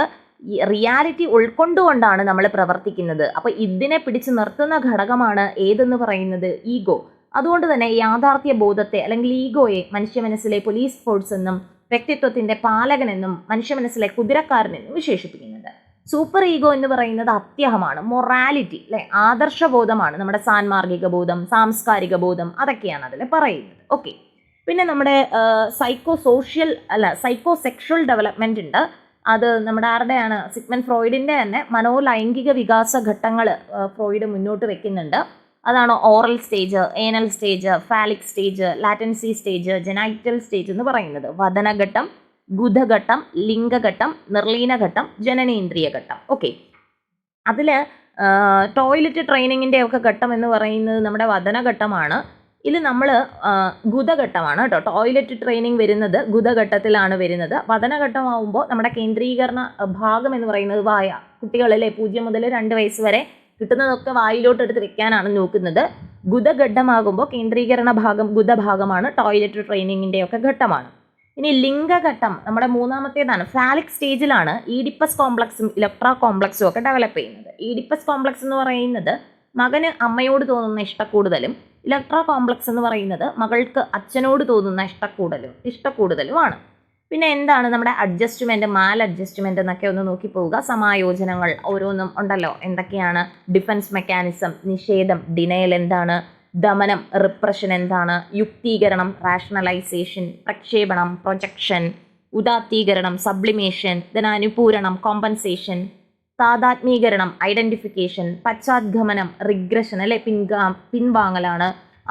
ഈ റിയാലിറ്റി ഉൾക്കൊണ്ടുകൊണ്ടാണ് നമ്മൾ പ്രവർത്തിക്കുന്നത്. അപ്പോൾ ഇതിനെ പിടിച്ചു നിർത്തുന്ന ഘടകമാണ് ഏതെന്ന് പറയുന്നത്? ഈഗോ. അതുകൊണ്ട് തന്നെ യാഥാർത്ഥ്യ ബോധത്തെ അല്ലെങ്കിൽ ഈഗോയെ മനുഷ്യ മനസ്സിലെ പോലീസ് ഫോഴ്സ് എന്നും വ്യക്തിത്വത്തിൻ്റെ പാലകനെന്നും മനുഷ്യ മനസ്സിലെ കുതിരക്കാരനെന്നും വിശേഷിപ്പിക്കുന്നുണ്ട്. സൂപ്പർ ഈഗോ എന്ന് പറയുന്നത് അത്യഹമാണ്, മൊറാലിറ്റി അല്ലെ, ആദർശബോധമാണ്. നമ്മുടെ സാൻമാർഗിക ബോധം, സാംസ്കാരിക ബോധം, അതൊക്കെയാണ് അതിൽ പറയുന്നത്. ഓക്കെ. പിന്നെ നമ്മുടെ സൈക്കോ സെക്ഷൽ ഡെവലപ്മെന്റ് ഉണ്ട്. അത് നമ്മുടെ ആരുടെയാണ്? സിഗ്മണ്ട് ഫ്രോയിഡിൻ്റെ തന്നെ മനോലൈംഗിക വികാസ ഘട്ടങ്ങൾ ഫ്രോയിഡ് മുന്നോട്ട് വെക്കുന്നുണ്ട്. അതാണ് oral stage, anal stage, phallic stage, latency stage, genital stage എന്ന് പറയുന്നത്. വദനഘട്ടം, ഗുദഘട്ടം, ലിംഗഘട്ടം, നിർലീനഘട്ടം, ജനനേന്ദ്രിയ ഘട്ടം. ഓക്കെ. അതിൽ ടോയ്ലറ്റ് ട്രെയിനിങ്ങിൻ്റെ ഒക്കെ ഘട്ടം എന്ന് പറയുന്നത് നമ്മുടെ വദനഘട്ടമാണ്. ഇത് നമ്മൾ ഗുദഘട്ടമാണ് കേട്ടോ. ടോയ്ലറ്റ് ട്രെയിനിങ് വരുന്നത് ഗുദഘട്ടത്തിലാണ് വരുന്നത്. വദനഘട്ടമാവുമ്പോൾ നമ്മുടെ കേന്ദ്രീകരണ ഭാഗം എന്ന് പറയുന്നത് വായ. കുട്ടികളിലെ 0 മുതൽ 2 വയസ്സ് വരെ കിട്ടുന്നതൊക്കെ വായിലോട്ട് എടുത്ത് വെക്കാനാണ് നോക്കുന്നത്. ഗുദഘട്ടമാകുമ്പോൾ കേന്ദ്രീകരണ ഭാഗം ഗുദഭാഗമാണ്, ടോയ്ലറ്റ് ട്രെയിനിങ്ങിൻ്റെ ഒക്കെ ഘട്ടമാണ്. ഇനി ലിംഗഘട്ടം നമ്മുടെ 3ാമത്തേതാണ്. ഫാലിക് സ്റ്റേജിലാണ് ഈഡിപ്പസ് കോംപ്ലക്സും ഇലക്ട്ര കോംപ്ലക്സും ഒക്കെ ഡെവലപ്പ് ചെയ്യുന്നത്. ഈഡിപ്പസ് കോംപ്ലക്സ് എന്ന് പറയുന്നത് മകന് അമ്മയോട് തോന്നുന്ന ഇഷ്ടക്കൂടുതലും, ഇലക്ട്ര കോംപ്ലക്സ് എന്ന് പറയുന്നത് മകൾക്ക് അച്ഛനോട് തോന്നുന്ന ഇഷ്ടക്കൂടുതലുമാണ്. പിന്നെ എന്താണ് നമ്മുടെ അഡ്ജസ്റ്റ്മെൻറ്റ്, മാൽ അഡ്ജസ്റ്റ്മെൻറ്റ് എന്നൊക്കെ ഒന്ന് നോക്കിപ്പോവുക. സമായോജനങ്ങൾ ഓരോന്നും ഉണ്ടല്ലോ. എന്തൊക്കെയാണ്? ഡിഫൻസ് മെക്കാനിസം, നിഷേധം, ഡിനയൽ എന്താണ്, ദമനം, റിപ്രഷൻ എന്താണ്, യുക്തീകരണം, റാഷണലൈസേഷൻ, പ്രക്ഷേപണം, പ്രൊജക്ഷൻ, ഉദാത്തീകരണം, സബ്ലിമേഷൻ, അനുപൂരണം, കോമ്പൻസേഷൻ, താതാത്മീകരണം, ഐഡൻറ്റിഫിക്കേഷൻ, പശ്ചാത്ഗമനം, റിഗ്രഷൻ അല്ലെ പിൻവാങ്ങലാണ്,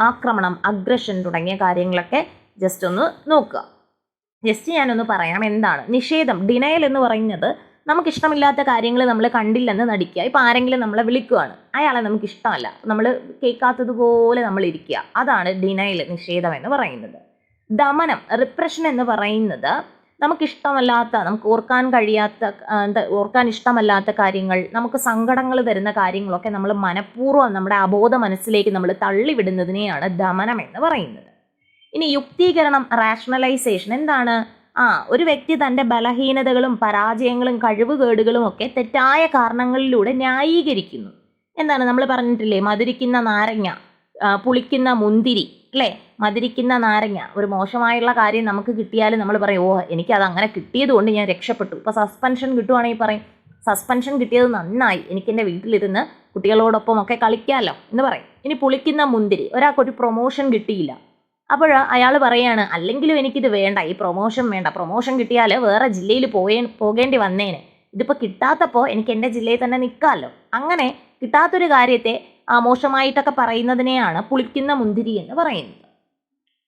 ആക്രമണം, അഗ്രഷൻ തുടങ്ങിയ കാര്യങ്ങളൊക്കെ ജസ്റ്റ് ഒന്ന് നോക്കുക. ജസ്റ്റ് ഞാനൊന്ന് പറയാം എന്താണ് നിഷേധം. ഡിനയൽ എന്ന് പറയുന്നത് നമുക്കിഷ്ടമില്ലാത്ത കാര്യങ്ങൾ നമ്മൾ കണ്ടില്ലെന്ന് നടിക്കുക. ഇപ്പോൾ ആരെങ്കിലും നമ്മളെ വിളിക്കുകയാണ്, അയാളെ നമുക്കിഷ്ടമല്ല, നമ്മൾ കേൾക്കാത്തതുപോലെ നമ്മൾ ഇരിക്കുക. അതാണ് ഡിനയൽ, നിഷേധം എന്ന് പറയുന്നത്. ദമനം, റിപ്രഷൻ എന്ന് പറയുന്നത് നമുക്കിഷ്ടമല്ലാത്ത, നമുക്ക് ഓർക്കാൻ ഇഷ്ടമല്ലാത്ത കാര്യങ്ങൾ, നമുക്ക് സങ്കടങ്ങൾ തരുന്ന കാര്യങ്ങളൊക്കെ നമ്മൾ മനഃപൂർവ്വം നമ്മുടെ അബോധ മനസ്സിലേക്ക് നമ്മൾ തള്ളിവിടുന്നതിനെയാണ് ദമനം എന്ന് പറയുന്നത്. ഇനി യുക്തീകരണം, റാഷണലൈസേഷൻ. എന്താണ്? ഒരു വ്യക്തി തൻ്റെ ബലഹീനതകളും പരാജയങ്ങളും കഴിവുകേടുകളും ഒക്കെ തെറ്റായ കാരണങ്ങളിലൂടെ ന്യായീകരിക്കുന്നു. എന്താണ് നമ്മൾ പറഞ്ഞിട്ടില്ലേ, മധുരിക്കുന്ന നാരങ്ങ, പുളിക്കുന്ന മുന്തിരി, അല്ലേ? മധുരിക്കുന്ന നാരങ്ങ, ഒരു മോശമായുള്ള കാര്യം നമുക്ക് കിട്ടിയാൽ നമ്മൾ പറയും, എനിക്കത് അങ്ങനെ കിട്ടിയത് കൊണ്ട് ഞാൻ രക്ഷപ്പെട്ടു. ഇപ്പോൾ സസ്പെൻഷൻ കിട്ടുവാണെങ്കിൽ പറയും, സസ്പെൻഷൻ കിട്ടിയത് നന്നായി, എനിക്കെൻ്റെ വീട്ടിലിരുന്ന് കുട്ടികളോടൊപ്പം ഒക്കെ കളിക്കാമല്ലോ എന്ന് പറയും. ഇനി പുളിക്കുന്ന മുന്തിരി, ഒരാൾക്കൊരു പ്രൊമോഷൻ കിട്ടിയില്ല, അപ്പോൾ അയാൾ പറയാണ്, അല്ലെങ്കിലും എനിക്കിത് വേണ്ട, ഈ പ്രൊമോഷൻ വേണ്ട, പ്രൊമോഷൻ കിട്ടിയാൽ വേറെ ജില്ലയിൽ പോകേണ്ടി വന്നേനെ, ഇതിപ്പോൾ കിട്ടാത്തപ്പോൾ എനിക്ക് എൻ്റെ ജില്ലയിൽ തന്നെ നിൽക്കാമല്ലോ. അങ്ങനെ കിട്ടാത്തൊരു കാര്യത്തെ മോശമായിട്ടൊക്കെ പറയുന്നതിനെയാണ് പുളിക്കുന്ന മുന്തിരി എന്ന് പറയുന്നത്.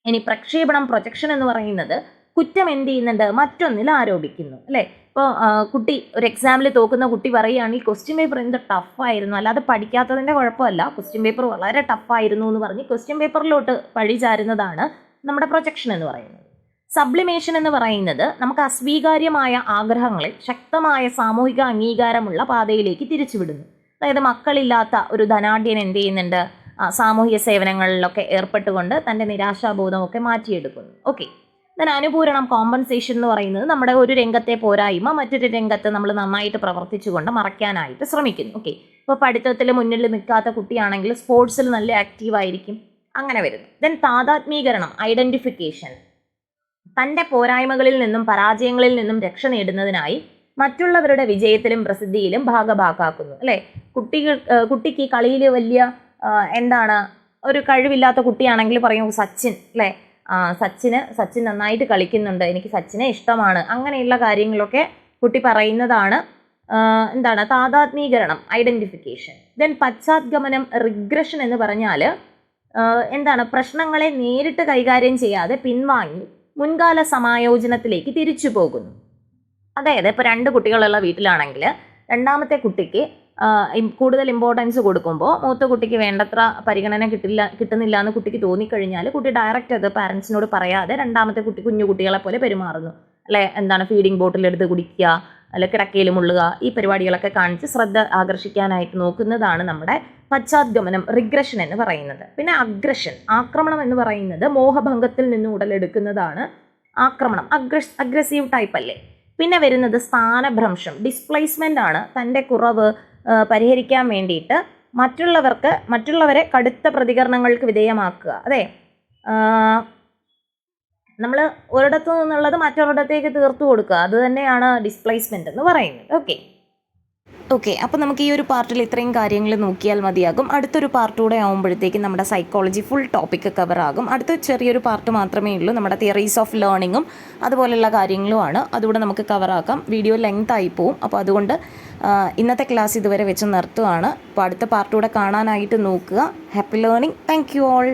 ഇനി പ്രക്ഷേപണം, പ്രൊജക്ഷൻ എന്ന് പറയുന്നത് കുറ്റം എന്ത് ചെയ്യുന്നുണ്ട്, മറ്റൊന്നിൽ ആരോപിക്കുന്നു, അല്ലേ? ഇപ്പോൾ കുട്ടി ഒരു എക്സാമിൽ തോക്കുന്ന കുട്ടി പറയുകയാണെങ്കിൽ ക്വസ്റ്റ്യൻ പേപ്പർ എന്ത് ടഫായിരുന്നു, അല്ലാതെ പഠിക്കാത്തതിൻ്റെ കുഴപ്പമല്ല, ക്വസ്റ്റ്യൻ പേപ്പർ വളരെ ടഫായിരുന്നു എന്ന് പറഞ്ഞ് ക്വസ്റ്റ്യൻ പേപ്പറിലോട്ട് പഴി ചാരുന്നതാണ് നമ്മുടെ പ്രൊജക്ഷൻ എന്ന് പറയുന്നത്. സബ്ലിമേഷൻ എന്ന് പറയുന്നത് നമുക്ക് അസ്വീകാര്യമായ ആഗ്രഹങ്ങളിൽ ശക്തമായ സാമൂഹിക അംഗീകാരമുള്ള പാതയിലേക്ക് തിരിച്ചുവിടുന്നു. അതായത് മക്കളില്ലാത്ത ഒരു ധനാഢ്യൻ എന്ത് ചെയ്യുന്നുണ്ട്, സാമൂഹിക സേവനങ്ങളിലൊക്കെ ഏർപ്പെട്ടുകൊണ്ട് തൻ്റെ നിരാശാബോധമൊക്കെ മാറ്റിയെടുക്കുന്നു. ഓക്കെ. അനുപൂരണം, കോമ്പൻസേഷൻ എന്ന് പറയുന്നത് നമ്മുടെ ഒരു രംഗത്തെ പോരായ്മ മറ്റൊരു രംഗത്ത് നമ്മൾ നന്നായിട്ട് പ്രവർത്തിച്ചുകൊണ്ട് മറയ്ക്കാനായിട്ട് ശ്രമിക്കുന്നു. ഓക്കെ. ഇപ്പോൾ പഠിത്തത്തിൽ മുന്നിൽ നിൽക്കാത്ത കുട്ടിയാണെങ്കിൽ സ്പോർട്സിൽ നല്ല ആക്റ്റീവായിരിക്കും, അങ്ങനെ വരുന്നു. താതാത്മീകരണം, ഐഡൻറ്റിഫിക്കേഷൻ. തൻ്റെ പോരായ്മകളിൽ നിന്നും പരാജയങ്ങളിൽ നിന്നും രക്ഷ നേടുന്നതിനായി മറ്റുള്ളവരുടെ വിജയത്തിലും പ്രസിദ്ധിയിലും ഭാഗഭാക്കാക്കുന്നു, അല്ലേ? കുട്ടിക്ക് കളിയിൽ വലിയ ഒരു കഴിവില്ലാത്ത കുട്ടിയാണെങ്കിൽ പറയും സച്ചിൻ, അല്ലേ? സച്ചിൻ നന്നായിട്ട് കളിക്കുന്നുണ്ട്, എനിക്ക് സച്ചിനെ ഇഷ്ടമാണ്, അങ്ങനെയുള്ള കാര്യങ്ങളൊക്കെ കുട്ടി പറയുന്നതാണ് താതാത്മീകരണം, ഐഡൻറ്റിഫിക്കേഷൻ. പശ്ചാത്ഗമനം, റിഗ്രഷൻ എന്ന് പറഞ്ഞാൽ പ്രശ്നങ്ങളെ നേരിട്ട് കൈകാര്യം ചെയ്യാതെ പിൻവാങ്ങി മുൻകാല സമായോജനത്തിലേക്ക് തിരിച്ചു പോകുന്നു. അതായത് ഇപ്പോൾ 2 കുട്ടികളുള്ള വീട്ടിലാണെങ്കിൽ രണ്ടാമത്തെ കുട്ടിക്ക് കൂടുതൽ ഇമ്പോർട്ടൻസ് കൊടുക്കുമ്പോൾ മൂത്ത കുട്ടിക്ക് വേണ്ടത്ര പരിഗണന കിട്ടുന്നില്ല എന്ന് കുട്ടിക്ക് തോന്നിക്കഴിഞ്ഞാൽ കുട്ടി ഡയറക്റ്റ് അത് പാരൻസിനോട് പറയാതെ രണ്ടാമത്തെ കുട്ടി കുഞ്ഞു കുട്ടികളെ പോലെ പെരുമാറുന്നു, അല്ലെ? ഫീഡിംഗ് ബോട്ടിലെടുത്ത് കുടിക്കുക, അല്ലെ കിടക്കയിൽ മുള്ളുക, ഈ പരിപാടികളൊക്കെ കാണിച്ച് ശ്രദ്ധ ആകർഷിക്കാനായിട്ട് നോക്കുന്നതാണ് നമ്മുടെ പശ്ചാത്ഗമനം, റിഗ്രഷൻ എന്ന് പറയുന്നത്. പിന്നെ അഗ്രഷൻ, ആക്രമണം എന്ന് പറയുന്നത് മോഹഭംഗത്തിൽ നിന്ന് ഉടലെടുക്കുന്നതാണ് ആക്രമണം, അഗ്രസീവ് ടൈപ്പ് അല്ലേ. പിന്നെ വരുന്നത് സ്ഥാനഭ്രംശം, ഡിസ്പ്ലേസ്മെൻ്റ് ആണ്. തൻ്റെ കുറവ് പരിഹരിക്കാൻ വേണ്ടിയിട്ട് മറ്റുള്ളവരെ കടുത്ത പ്രതികരണങ്ങൾക്ക് വിധേയമാക്കുക. അതെ, നമ്മൾ ഒരിടത്തു നിന്നുള്ളത് മറ്റൊരിടത്തേക്ക് തീർത്തു കൊടുക്കുക, അത് തന്നെയാണ് ഡിസ്പ്ലേസ്മെൻ്റ് എന്ന് പറയുന്നത്. ഓക്കെ, അപ്പോൾ നമുക്ക് ഈ ഒരു പാർട്ടിൽ ഇത്രയും കാര്യങ്ങൾ നോക്കിയാൽ മതിയാകും. അടുത്തൊരു പാർട്ട് കൂടെ ആകുമ്പോഴത്തേക്കും നമ്മുടെ സൈക്കോളജി ഫുൾ ടോപ്പിക്ക് കവർ ആകും. അടുത്ത ചെറിയൊരു പാർട്ട് മാത്രമേ ഉള്ളൂ, നമ്മുടെ തിയറീസ് ഓഫ് ലേണിങ്ങും അതുപോലെയുള്ള കാര്യങ്ങളുമാണ്. അതുകൂടെ നമുക്ക് കവറാക്കാം. വീഡിയോ ലെങ്ത് ആയി പോവും. അപ്പോൾ അതുകൊണ്ട് ഇന്നത്തെ ക്ലാസ് ഇതുവരെ വെച്ച് നിർത്തുകയാണ്. അപ്പോൾ അടുത്ത പാർട്ട് കൂടെ കാണാനായിട്ട് നോക്കുക. Happy learning. Thank you all.